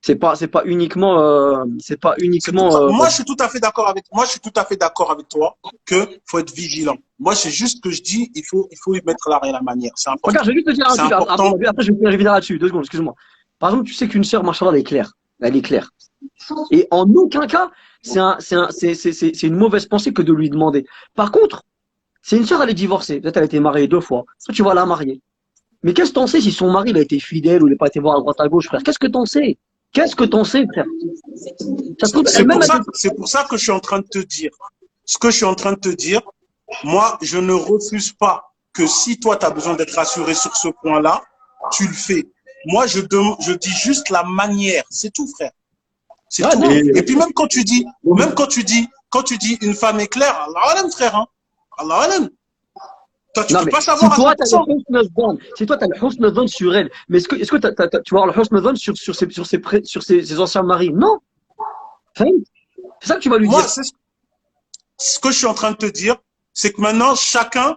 C'est pas uniquement moi je suis tout à fait d'accord avec toi que faut être vigilant. Moi c'est juste que je dis il faut y mettre l'art et la manière, c'est important. Regarde, je vais juste te dire un truc après je vais revenir là-dessus, 2 secondes, excuse-moi. Par exemple, tu sais qu'une sœur machallah elle est claire. Et en aucun cas c'est une mauvaise pensée que de lui demander. Par contre, c'est une sœur, elle est divorcée, peut-être elle a été mariée 2 fois. Soit tu vas la marier. Mais qu'est-ce que t'en sais si son mari il a été fidèle ou il n'est pas été voir à droite à gauche, frère? Qu'est-ce que t'en sais? Qu'est-ce que t'en sais, frère? Ça se trouve, C'est pour ça que je suis en train de te dire. Ce que je suis en train de te dire, moi, je ne refuse pas que si toi, tu as besoin d'être rassuré sur ce point-là, tu le fais. Moi, je dis juste la manière. C'est tout, frère. C'est tout. Et puis même quand tu dis une femme est claire, Allah alam, frère. Hein. Allah alam. Toi, tu ne peux pas savoir si à 100%. Si toi, tu as le husn dhann sur elle, mais est-ce que tu vas avoir le husn dhann sur ses anciens maris? Non. C'est ça que tu vas lui Moi, dire. Ce que je suis en train de te dire, c'est que maintenant, chacun,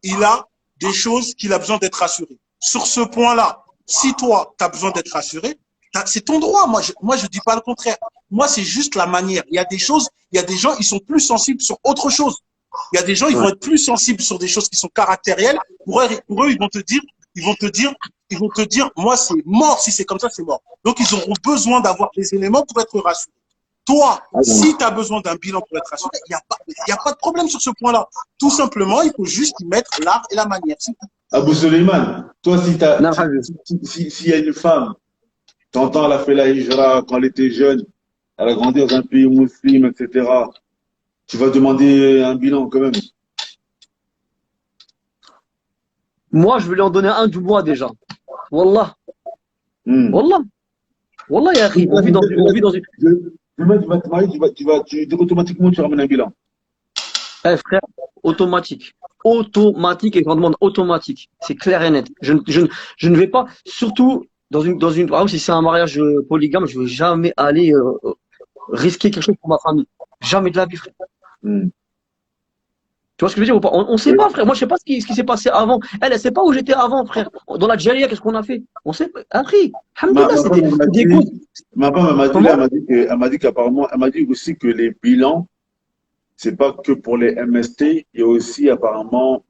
il a des choses qu'il a besoin d'être rassuré. Sur ce point-là, si toi, tu as besoin d'être rassuré, c'est ton droit. Moi, je dis pas le contraire. Moi, c'est juste la manière. Il y a des choses, il y a des gens, ils sont plus sensibles sur autre chose. Il y a des gens, ils vont être plus sensibles sur des choses qui sont caractérielles. Pour eux, ils vont te dire, moi, c'est mort. Si c'est comme ça, c'est mort. Donc, ils auront besoin d'avoir des éléments pour être rassurés. Toi, si tu as besoin d'un bilan pour être rassuré, il n'y a pas de problème sur ce point-là. Tout simplement, il faut juste y mettre l'art et la manière. Abou Suleiman, toi, s'il y a une femme, t'entends, elle a fait la hijra quand elle était jeune, elle a grandi dans un pays musulman, etc. Tu vas demander un bilan quand même. Moi, je vais lui en donner un du mois déjà. Wallah. Wallah. Wallah, ya akhi. On vit dans une. Demain, tu vas te marier, automatiquement, tu ramènes un bilan. Eh, frère, automatique. Automatique, et quand on demande automatique. C'est clair et net. Je ne vais pas, surtout par exemple, si c'est un mariage polygame, je ne vais jamais aller risquer quelque chose pour ma famille. Jamais de la vie, frère. Tu vois ce que je veux dire ou pas? On ne sait pas, frère. Moi, je ne sais pas ce qui s'est passé avant. Elle ne sait pas où j'étais avant, frère. Dans la Djalia, qu'est-ce qu'on a fait? On sait pas. Après, alhamdoulilah, c'était des causes. Ma femme, elle m'a dit qu'apparemment, elle m'a dit aussi que les bilans, c'est pas que pour les MST, il y a aussi apparemment,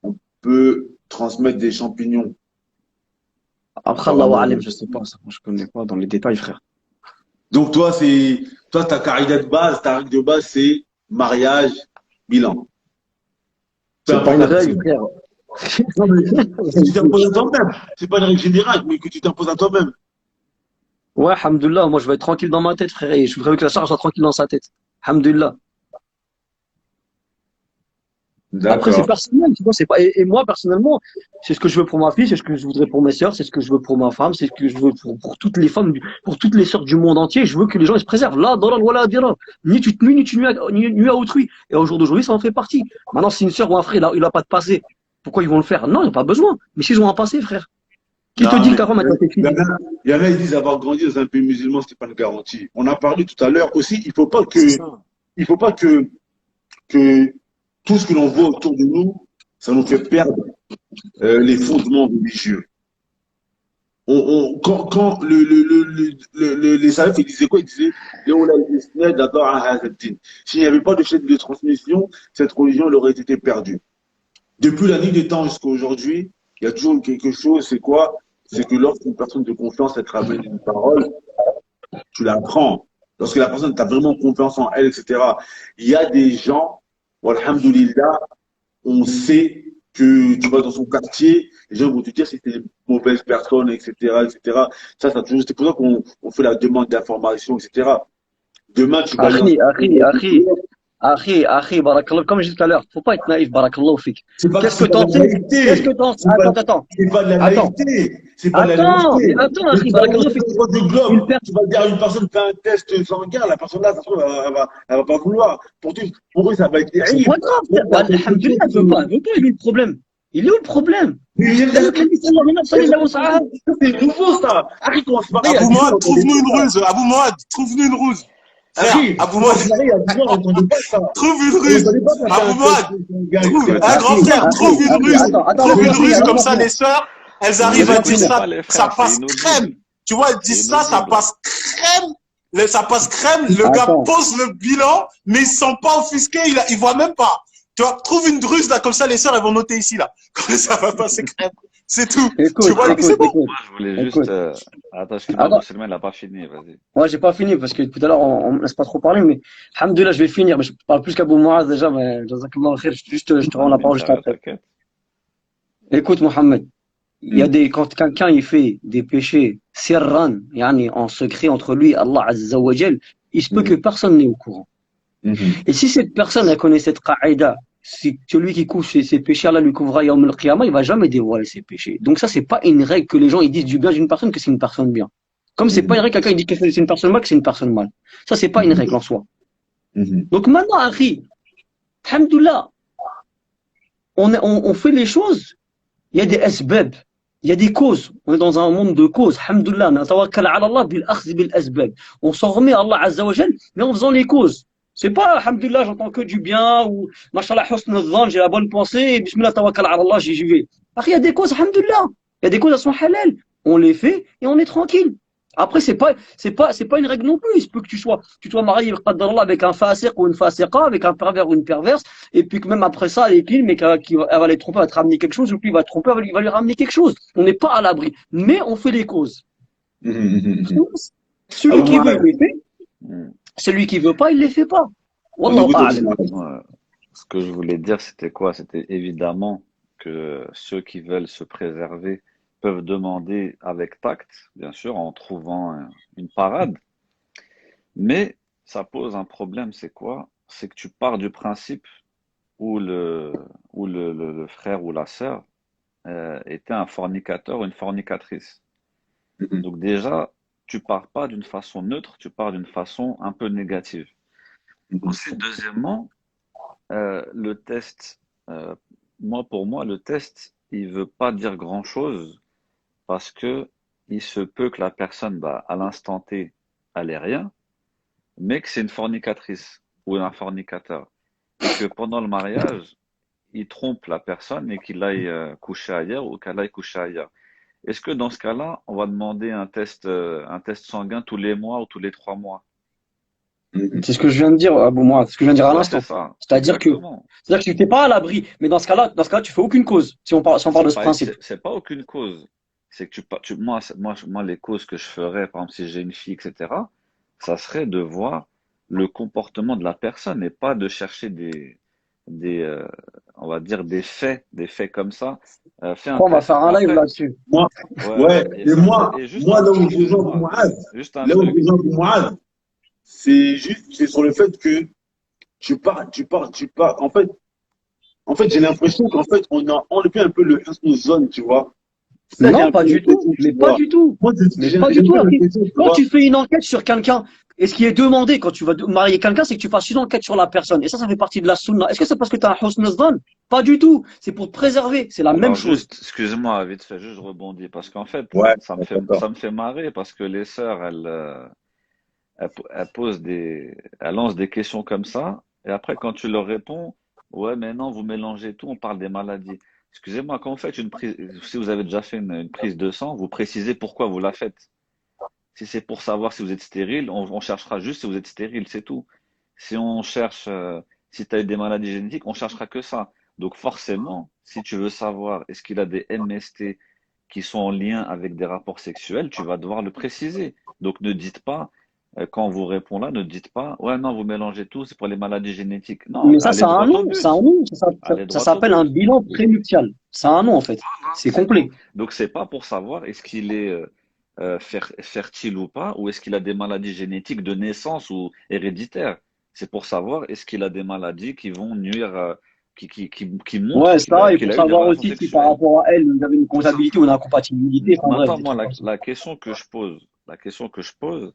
on peut transmettre des champignons. Après, Allahu alam, je sais pas, ça, moi, je connais pas dans les détails, frère. Donc toi, ta carrière de base, ta règle de base, c'est mariage, bilan. C'est pas une règle, frère. Non, mais tu t'imposes à toi-même. C'est pas une règle générale, mais que tu t'imposes à toi-même. Ouais, alhamdoulilah, moi je vais être tranquille dans ma tête, frère, et je voudrais que la charge soit tranquille dans sa tête. Alhamdoulilah. Après, c'est personnel, tu vois, c'est pas. Et moi, personnellement, c'est ce que je veux pour ma fille, c'est ce que je voudrais pour mes sœurs, c'est ce que je veux pour ma femme, c'est ce que je veux pour toutes les femmes, pour toutes les sœurs du monde entier. Je veux que les gens ils se préservent. Là, darar wala dirar. Ni tu te nuis, ni tu nuis à autrui. Et au jour d'aujourd'hui, ça en fait partie. Maintenant, si une sœur ou un frère, il a pas de passé, pourquoi ils vont le faire? Non, ils n'ont pas besoin. Mais s'ils ont un passé, frère. Qui te dit que ta femme a été fille? Il y en a, ils disent avoir grandi dans un pays musulman, c'est pas une garantie. On a parlé tout à l'heure aussi, il faut pas que tout ce que l'on voit autour de nous, ça nous fait perdre les fondements religieux. Quand les salafs, ils disaient quoi? Ils disaient s'il n'y avait pas de chaîne de transmission, cette religion elle aurait été perdue. Depuis la nuit des temps jusqu'à aujourd'hui, il y a toujours quelque chose, c'est quoi? C'est que lorsqu'une personne de confiance elle te ramène une parole, tu la prends. Lorsque la personne t'a vraiment confiance en elle, etc. Il y a des gens, alhamdoulilah, on sait que tu vas dans son quartier, les gens vont te dire si c'était une mauvaise personne, etc., etc. Ça toujours, c'est pour ça qu'on fait la demande d'information, etc. Demain, tu vas barakallah, comme j'ai dit tout à l'heure, faut pas être naïf, barakallah fik. Qu'est-ce que t'en sais? Qu'est-ce que t'en sais? Attends. C'est pas de la naïveté. C'est pas de la naïveté. Attends, barakallah fik. Tu vas dire à une personne fait un test sanguin, la personne là, ça se trouve, elle va pas vouloir. Pour eux, ça va être terrible. C'est pas grave, alhamdoulilah, elle veut pas, il est où le problème? Il est où le problème? C'est nouveau, ça. Harry, comment se marie? Abou Moad, trouve-nous une ruse. Abou Moad, trouve-nous une ruse. Abou Moad, trouve une ruse. Abou Moad, un grand frère, trouve une ruse. Trouve une ruse, comme ça, les sœurs, elles arrivent à dire ça, ça passe crème. Tu vois, elles disent ça, ça passe crème. Ça passe crème, le gars pose le bilan, mais il ne se sent pas offusqué, il voit même pas. Tu vois, trouve une ruse là, comme ça les sœurs elles vont noter ici là. Comme ça va passer crème. C'est tout. Écoute, tu vois, c'est bon. Moi, je voulais juste. Attends, Musulman, il n'a pas fini, vas-y. Moi, j'ai pas fini parce que tout à l'heure, on me laisse pas trop parler, mais alhamdoulilah, je vais finir. Mais je parle plus qu'Abou Moaz déjà, mais jazakallah khair, je te rends la parole juste après. Écoute, Mohamed, il y a Mhm. quand quelqu'un il fait des péchés sirran, yani en secret entre lui et Allah Azza wa Jal, il se peut que Mhm. personne n'est au courant. Mhm. Et si cette personne elle connaît cette qaïda, si celui qui couche ses péchés, Allah lui couvrira yawm al-qiyamah, il va jamais dévoiler ses péchés. Donc ça, c'est pas une règle que les gens ils disent du bien d'une personne que c'est une personne bien. Comme c'est pas une Mhm. règle que quelqu'un il dit que c'est une personne mal que c'est une personne mal. Ça, c'est pas une Mhm. règle en soi. Mhm. Donc maintenant, Akhi, alhamdoulilah, on fait les choses. Il y a des asbab, il y a des causes. On est dans un monde de causes. Alhamdoulilah, natawakkal ala Allah bil akhz bil asbab. On s'en remet à Allah Azza wa Jal, mais en faisant les causes. C'est pas, alhamdoulilah, j'entends que du bien, ou, mashallah, husn al-dhan, j'ai la bonne pensée, et bismillah, tawakkal ala Allah, j'y vais. Après, il y a des causes, alhamdoulilah. Il y a des causes, elles sont halal. On les fait, et on est tranquille. Après, c'est pas une règle non plus. Il se peut que tu sois marié, qaddarallah, avec un fasiq ou une fasiqa, avec un pervers ou une perverse, et puis que même après ça, elle est clean, mais elle va les tromper, elle va te ramener quelque chose, ou puis il va te tromper, il va lui ramener quelque chose. On n'est pas à l'abri. Mais on fait les causes. Mhm. Mhm. Celui Abou qui veut, il Mohamed, les fait. Hmm. Celui qui veut pas, il les fait pas. on Wallahu écoute Abou a'lam. Mohamed. Ouais. Ce que je voulais dire, c'était quoi? C'était évidemment que ceux qui veulent se préserver peuvent demander avec tact, bien sûr, en trouvant une parade. Mais ça pose un problème, c'est quoi? C'est que tu pars du principe où le frère ou la sœur était un fornicateur ou une fornicatrice. Mhm. Donc déjà, tu pars pas d'une façon neutre, tu pars d'une façon un peu négative. Mhm. Ensuite, deuxièmement, le test, pour moi, le test, il veut pas dire grand-chose parce que il se peut que la personne, bah, à l'instant T, elle ait rien, mais que c'est une fornicatrice ou un fornicateur et que pendant le mariage, il trompe la personne et qu'il aille coucher ailleurs ou qu'elle aille coucher ailleurs. Est-ce que dans ce cas-là, on va demander un test sanguin tous les mois ou tous les 3 mois? Mhm. C'est ce que je viens de dire, Abou Mourad, ce que je viens de dire à Ouais, c'est l'instant. ça, C'est-à-dire que, exactement. c'est-à-dire que tu n'es pas à l'abri. Mais dans ce cas-là, tu fais aucune cause. Si on parle de ce principe. C'est pas aucune cause. C'est que moi, les causes que je ferais, par exemple, si j'ai une fille, etc., ça serait de voir le comportement de la personne et pas de chercher des, on va dire des faits comme ça. Fais un Après, on va faire test. un live Après, là-dessus. Moi, ouais, ouais, et mais fais un test. Et juste moi, un là où truc, je rejoins Abou excuse-moi, Mohamed, juste un là où je truc. rejoins Abou Mohamed, c'est sur le fait que tu pars. En fait, j'ai l'impression qu'en fait, on a enlevé un peu le zone, tu vois. C'est ça, j'ai Non, un peu pas du tout. l'impression, tu Mais pas vois. du tout. Moi, Mais j'ai pas du un tout, peu Harry. l'impression, tu Quand vois. tu fais une enquête sur quelqu'un, et ce qui est demandé quand tu vas marier quelqu'un, c'est que tu fasses une enquête sur la personne. Et ça fait partie de la sunna. Est-ce que c'est parce que tu as un husn zan? Pas du tout. C'est pour te préserver. C'est la même Alors chose. juste, excuse-moi, vite fait, juste je rebondis parce qu'en fait, Ouais, d'accord. ça me fait marrer parce que les sœurs, elles posent elles lancent des questions comme ça et après quand tu leur réponds, ouais, mais non, vous mélangez tout, on parle des maladies. Excusez-moi, quand vous faites une prise, si vous avez déjà fait une prise de sang, vous précisez pourquoi vous la faites. Si c'est pour savoir si vous êtes stérile, on cherchera juste si vous êtes stérile, c'est tout. Si on cherche, si tu as des maladies génétiques, on cherchera que ça. Donc forcément, si tu veux savoir est-ce qu'il a des MST qui sont en lien avec des rapports sexuels, tu vas devoir le préciser. Donc ne dites pas, quand on vous répond là, ne dites pas, ouais, non, vous mélangez tout, c'est pour les maladies génétiques. Non, Mais ça, allez ça a un droit au nom. Ça a un but. nom. Allez Ça droit au s'appelle un but. bilan prénuptial. Ça a un nom, en fait. C'est C'est complet. tout. Donc c'est pas pour savoir est-ce qu'il est fertile ou pas, ou est-ce qu'il a des maladies génétiques de naissance ou héréditaires. C'est pour savoir est-ce qu'il a des maladies qui vont nuire, qui montrent Ouais, ça, et qu'il pour a eu des savoir relations aussi si par sexuelles. rapport à elle, vous avez une Tout comptabilité ou une simplement. incompatibilité. Enfin bref, Maintenant, des moi, trucs comme ça. la question que je pose,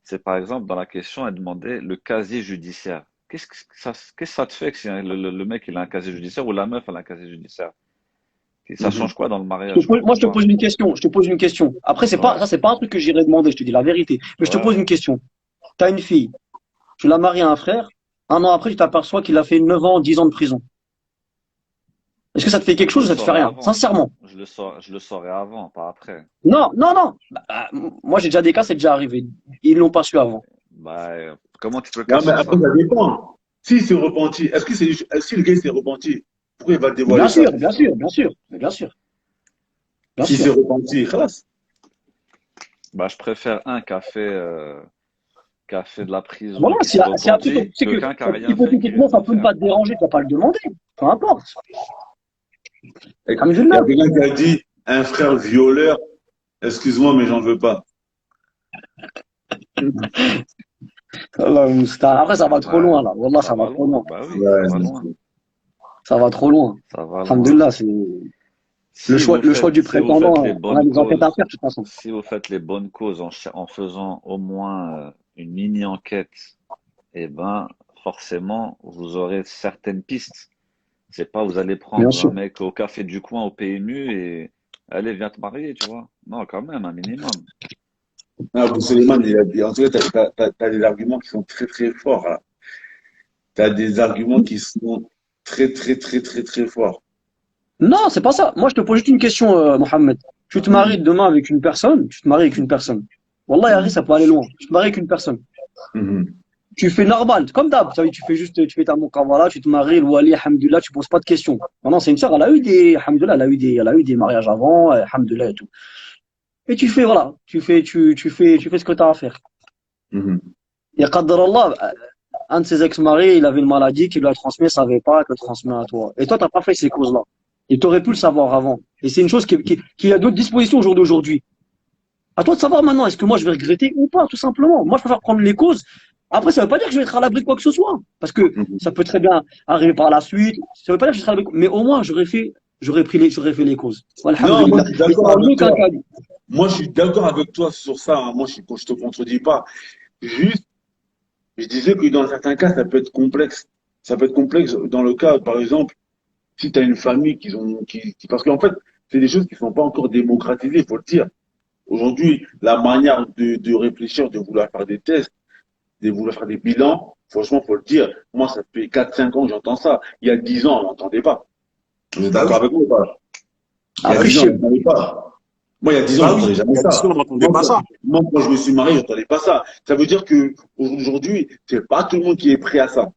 c'est par exemple dans la question, elle demandait le casier judiciaire. Qu'est-ce que ça te fait que si le mec il a un casier judiciaire ou la meuf elle a un casier judiciaire? Ça Mhm. change quoi dans le mariage? Je Moi, comprends je te pas. pose une question. Je te pose une question. Après, Ouais, c'est pas un truc que j'irais demander. Je te dis la vérité. Mais je te ouais, pose ouais. une question. Tu as une fille. Tu l'as mariée à un frère. Un an après, tu t'aperçois qu'il a fait 9 ans, 10 ans de prison. Est-ce que ça te fait Bah, quelque je chose le ou ça te fait saurais rien? avant. Sincèrement. Je le saurais avant, pas après. Non, non, non. Moi, j'ai déjà des cas, c'est déjà arrivé. Ils l'ont pas su avant. Bah, comment tu peux Ouais, mais cacher après, ça? ça dépend. S'il s'est repenti, si le gars s'est repenti, pourquoi il va dévoiler Bien ça? sûr, bien sûr, bien sûr. Mais bien sûr, bien S'il s'est sûr. repenti, khalas. Bah, je préfère un qui a fait de la prison Voilà, et qui s'est si après, repenti c'est que que qu'un qui a rien fait et qui hypothétiquement, risque ça de peut ne faire. pas te déranger, tu vas pas le demander. Peu importe. Il y Alhamdulillah. a quelqu'un qui a dit un frère violeur, excuse-moi, mais j'en veux pas. Allah Mousta'an. Après, ça va trop Ouais, loin, là. Wallah, ça ça va va trop loin. loin. Bah oui, ça Ouais, va loin. Ça va trop loin. Ça va loin. Alhamdulillah, c'est le choix du Si vous faites prétendant. les On a bonnes des enquêtes à causes, faire, de toute façon. si vous faites les bonnes causes en faisant au moins une mini-enquête, eh ben, forcément, vous aurez certaines pistes. C'est pas vous allez Bien prendre un sûr. mec au café du coin au PMU et allez, viens te marier, tu vois. Non, quand même, un minimum. non, Abou Suleiman, il a dit, en tout cas, t'as des arguments qui sont très, très forts, là. T'as des arguments qui sont très, très, très, très, très forts. Non, c'est pas ça. Moi, je te pose juste une question, Mohamed. Tu te maries Mhm. demain avec une personne, tu te maries avec une personne. Wallah, Harry, ça peut aller loin. Tu te maries avec une personne. Mhm. Tu fais normal, comme d'hab. Tu fais juste, tu fais ta mukawala, tu te maries, le wali, alhamdoulilah, tu poses pas de questions. Maintenant, c'est une sœur, elle a eu des, alhamdoulilah, elle a eu des mariages avant, alhamdoulilah et tout. Et tu fais, voilà, tu fais ce que tu as à faire. Mhm. Et qadar Allah, un de ses ex-maris, il avait une maladie qu'il lui a transmis, il savait pas, qu'il le transmet à toi. Et toi, t'as pas fait ces causes-là. Et tu aurais pu le savoir avant. Et c'est une chose qui a d'autres dispositions au jour d'aujourd'hui. À toi de savoir maintenant, est-ce que moi je vais regretter ou pas, tout simplement. Moi, je préfère prendre les causes. Après, ça veut pas dire que je vais être à l'abri de quoi que ce soit. Parce que Mhm. ça peut très bien arriver par la suite. Ça veut pas dire que je serai à l'abri. Mais au moins, j'aurais fait les causes. Non, moi, Alhamdulillah. je suis Et ça d'accord en avec aucun toi. cas. Moi, je suis d'accord avec toi sur ça, hein. Moi, je te contredis pas. Juste, je disais que dans certains cas, ça peut être complexe. Ça peut être complexe dans le cas, par exemple, si tu as une famille parce qu'en fait, c'est des choses qui sont pas encore démocratisées, il faut le dire. Aujourd'hui, la manière de réfléchir, de vouloir faire des tests, de vouloir faire des bilans, franchement, faut le dire. Moi, ça fait 4 5 ans que j'entends ça. Il y a 10 ans, on n'entendait pas. Vous êtes Bah d'accord oui. avec moi ou pas? Il y a Après, 10 je ans, on sais. n'entendait pas. Moi, il y a 10 ans, Bah oui. j'entendais Il jamais y a 10 ça. ans, on n'entendait Moi, pas ça. quand je me suis marié, j'entendais pas ça. Ça veut dire que aujourd'hui, c'est pas tout le monde qui est prêt à ça.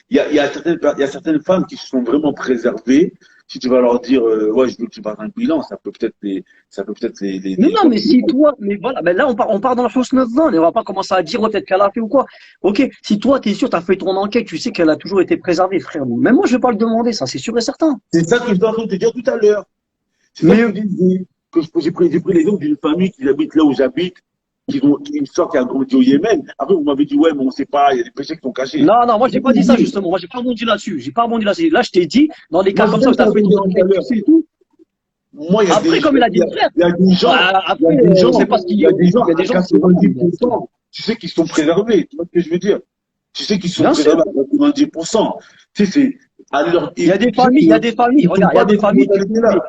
Il y a certaines femmes qui se sont vraiment préservées. Si tu vas leur dire, ouais, je veux que tu fasses un bilan, ça peut peut-être Mais les non, mais choquer. si toi, mais voilà, mais là on part dans la fausse note et on va pas commencer à dire ouais, peut-être qu'elle a fait ou quoi. Ok, si toi t'es sûr, t'as fait ton enquête, tu sais qu'elle a toujours été préservée, frère. Même moi je vais pas le demander, ça c'est sûr et certain. C'est ça que je suis en train de te dire tout à l'heure. C'est ça que Mais je disais, que j'ai pris l'exemple d'une famille qui habite là où j'habite, une sœur qui a grandi au Yémen. Après, vous m'avez dit, ouais, mais on ne sait pas, il y a des péchés qui sont cachés. non, non, moi j'ai Moi, pas dit ça justement. Moi j'ai pas rebondi là-dessus. J'ai pas rebondi là-dessus. Là je t'ai dit, dans des cas c'est comme ça ça que où je suis t'as en train fait de ton dire tout à enquête, tu l'heure. sais tout. Moi, Après, comme il a dit le frère, il y a des gens, il y a après, des on sait gens, pas ce qu'il il y y a. a des gens Il y a des à gens qui. 90%, tu sais qu'ils sont préservés. Tu vois ce que je veux dire? Tu sais qu'ils sont Bien sûr. préservés à 90%. Tu sais, c'est, alors, Il y a des familles, il y a des familles, ils sont regarde, il y a pas de des cette familles, mentalité-là.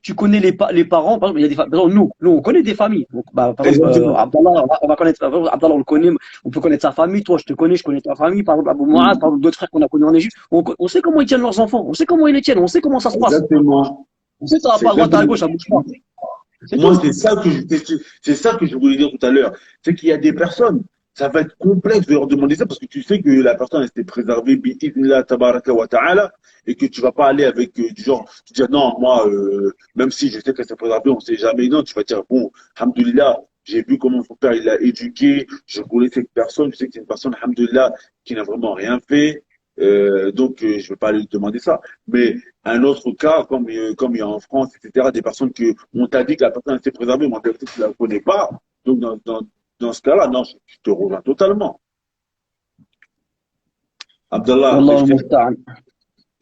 tu connais les parents, par exemple, il y a des familles, par exemple, nous, on connaît des familles. Donc, bah, par exemple, Exactement. Abdallah, on va connaître, par exemple, Abdallah, on le connaît, on peut connaître sa famille, toi, je te connais, je connais ta famille, par exemple, Abou Mouaz, par exemple, d'autres frères qu'on a connus en Égypte, on sait comment ils tiennent leurs enfants, on sait comment ils les tiennent, on sait comment ça se passe. Exactement. On sait que ça va C'est pas à droite, à exactement. gauche, ça bouge pas. C'est Moi, tout. c'est ça que je voulais dire tout à l'heure. C'est qu'il y a des personnes, ça va être complexe de leur demander ça parce que tu sais que la personne elle s'est préservée, bi'idhnillah tabaraka wa ta'ala, et que tu vas pas aller avec du genre, tu dis non, moi, même si je sais qu'elle s'est préservée, on sait jamais. Non, tu vas dire, bon, alhamdoulilah, j'ai vu comment son père il l'a éduqué, je connais cette personne, je sais que c'est une personne, alhamdoulilah, qui n'a vraiment rien fait. Donc, je ne vais pas lui demander ça. Mais un autre cas, comme il y a en France, etc., des personnes que on t'a dit que la personne s'est préservée, mais en réalité, tu ne la connais pas. Donc, dans ce cas-là, non, je te rejoins totalement. Abdallah, Wallah est-ce que tu al-Musta'an. as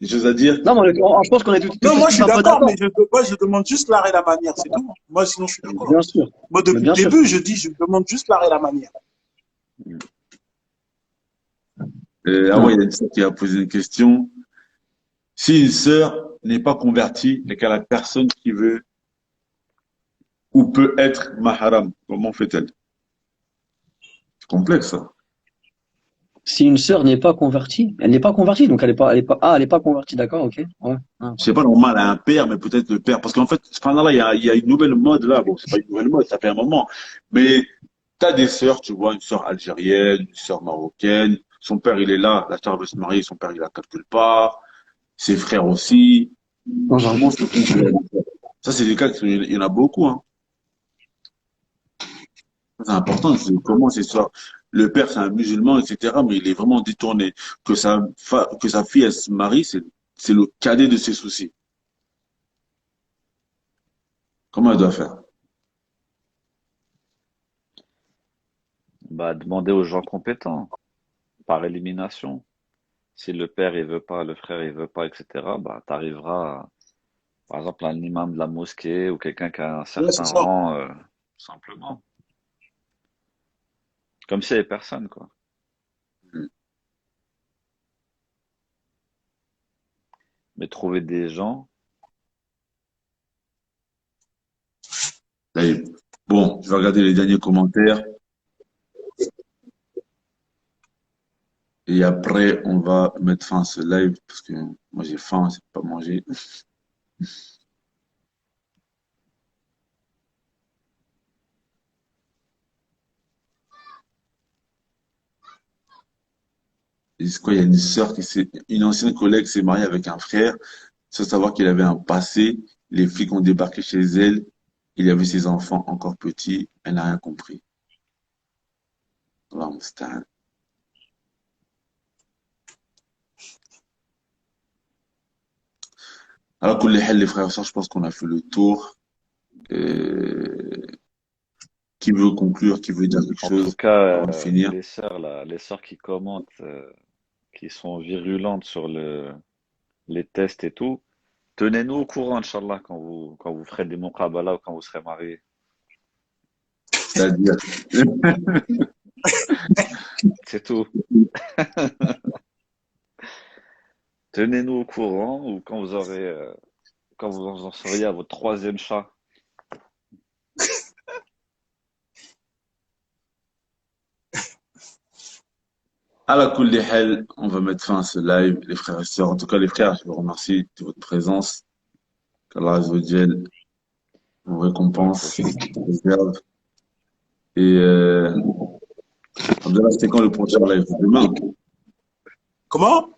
des choses à dire? Non, mais je pense qu'on est Non, moi, tous je suis un peu d'accord, mais d'accord. moi, je demande juste l'art et la manière, c'est tout. Moi, sinon, je suis d'accord. Bien sûr. Moi, Mais depuis le bien sûr. début, je dis, je demande juste l'art et la manière. Ah ouais, il y a une sœur qui a posé une question. Si une sœur n'est pas convertie, mais qu'elle a personne qui veut ou peut être mahram, comment fait-elle? C'est complexe, ça. Si une sœur n'est pas convertie, elle n'est pas convertie, donc elle est pas convertie, d'accord, ok. Ouais. Ah. Je sais pas, normal, elle a un père, mais peut-être le père. Parce qu'en fait, là, il y a une nouvelle mode là. Bon, c'est pas une nouvelle mode, ça fait un moment. Mais t'as des sœurs, tu vois, une sœur algérienne, une sœur marocaine. Son père, il est là. La sœur veut se marier, son père, il a quelque part. Ses frères aussi. Non, Comment se fait ça, c'est des cas, il y en a beaucoup, hein. C'est important, c'est comment c'est ça. Le père, c'est un musulman, etc., mais il est vraiment détourné. Que sa fille, elle se marie, c'est le cadet de ses soucis. Comment elle doit faire? Bah, demander aux gens compétents, par élimination. Si le père il veut pas, le frère il veut pas, etc., bah, t'arriveras, par exemple, à un imam de la mosquée ou quelqu'un qui a un Ouais, c'est certain ça. rang, simplement. Comme s'il y avait personne, quoi. Mais trouver des gens, Là, bon, je vais regarder les derniers commentaires et après, on va mettre fin à ce live parce que moi j'ai faim, c'est pas manger. Et c'est quoi, il y a une sœur une ancienne collègue s'est mariée avec un frère sans savoir qu'il avait un passé. Les flics ont débarqué chez elle. Il y avait ses enfants encore petits. Elle n'a rien compris. Allah musta'an. Alors, les frères et sœurs, je pense qu'on a fait le tour. Euh, qui veut conclure, qui veut dire quelque en tout chose cas, avant de finir? les sœurs, là, les sœurs qui commentent, qui sont virulentes sur les tests et tout, tenez-nous au courant, Inch'Allah, quand vous ferez des muqabala ou quand vous serez mariés. C'est-à-dire, C'est tout. Tenez-nous au courant ou quand vous aurez, quand vous en seriez à votre troisième chat. à la cool des hell, on va mettre fin à ce live, les frères et sœurs. En tout cas, les frères, je vous remercie de votre présence. Qu'Allah Azza wa Jal vous Barakallahu récompense, fik. vous préserve. Et Abdallah, c'était quand le prochain live? Demain? Comment?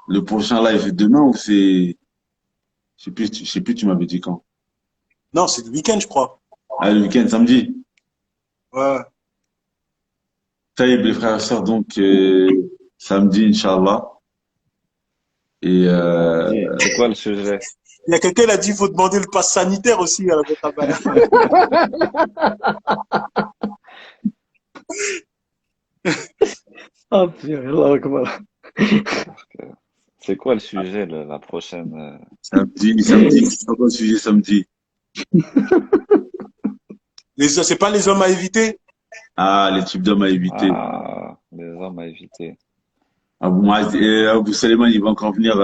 Le prochain live est demain ou c'est. Je sais plus, tu m'avais dit quand. Non, c'est le week-end, je crois. Ah, le week-end, samedi. Ouais. Ça y est, les frères et sœurs, donc samedi, Inch'Allah. Et Samedi, c'est quoi le sujet? Il y a quelqu'un qui a dit qu'il faut demander le pass sanitaire aussi à la Botabala. Ah, purée, Allahu Akbar. C'est quoi le sujet, la prochaine? samedi, c'est quoi le sujet samedi? C'est pas les hommes à éviter? Ah, les types d'hommes à éviter. Ah, les hommes à éviter. Abou Suleiman, il va encore venir.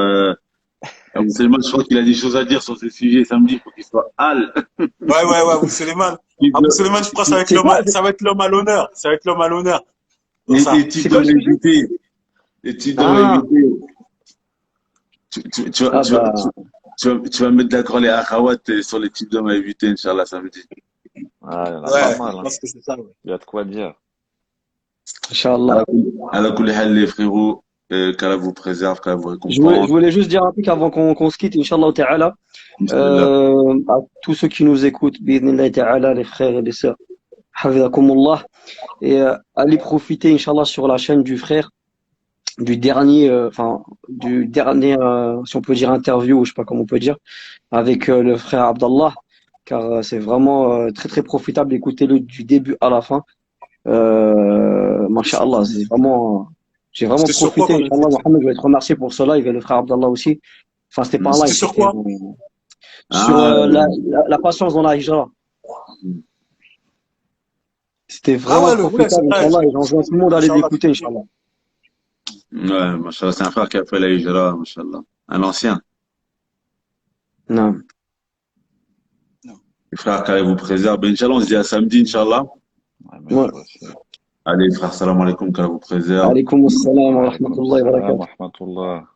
Abou Suleiman, je crois qu'il a des choses à dire sur ce sujet samedi. Il faut qu'il soit hal. Ouais, Abou Suleiman. Abou Suleiman, je crois que C'est quoi? ça va être l'homme à l'honneur. Ça va être l'homme à l'honneur. Dans Les ça. types C'est quoi d'hommes le à sujet? éviter. Les types d'hommes à Ah, éviter. Tu ah bah, vas mettre d'accord les akhawat sur les types d'hommes à éviter, Inch'Allah, samedi. Ah, il y en a pas Ouais, mal, je hein. pense que c'est ça. Ouais. Il y a de quoi dire. Inch'Allah. À la kulli hal, les frérots, qu'Allah vous préserve, qu'Allah vous Je récompense. voulais juste dire un truc avant qu'on se quitte, Inch'Allah Ta'ala. Bismillah. À tous ceux qui nous écoutent, bi'idhnillah Ta'ala, les frères et les sœurs, Hafizakumullah. Et allez profiter, Inch'Allah, sur la chaîne du frère, du dernier, si on peut dire interview, ou je sais pas comment on peut dire, avec le frère Abdallah, car c'est vraiment très très profitable. Écoutez-le du début à la fin. Masha'Allah, j'ai vraiment C'était sur quoi profité. qu'on Inch'Allah, écoute? Mohamed, je vais te remercier pour cela. Il y avait le frère Abdallah aussi. Enfin, c'était pas un C'était live, sur c'était quoi? sur Ah, la patience dans la hijra. C'était Ah vraiment ouais, ouais, c'est profitable, vrai. Inch'Allah, et j'enjoins tout le monde à aller Inch'Allah. l'écouter, Inch'Allah. ouais, Mashallah, c'est un frère qui a fait la hijra, Mashallah. Un ancien. Non. Les frères, qu'Allah vous préserve. Ben, Inch'Allah, on se dit à samedi, Inch'Allah. Ouais, Ouais. merci aussi. Allez, frère, salam alaikum, qu'Allah vous préserve. Alaykoum assalam wa Alaykoum rahmatullahi wa salam barakatuh. wa rahmatullah.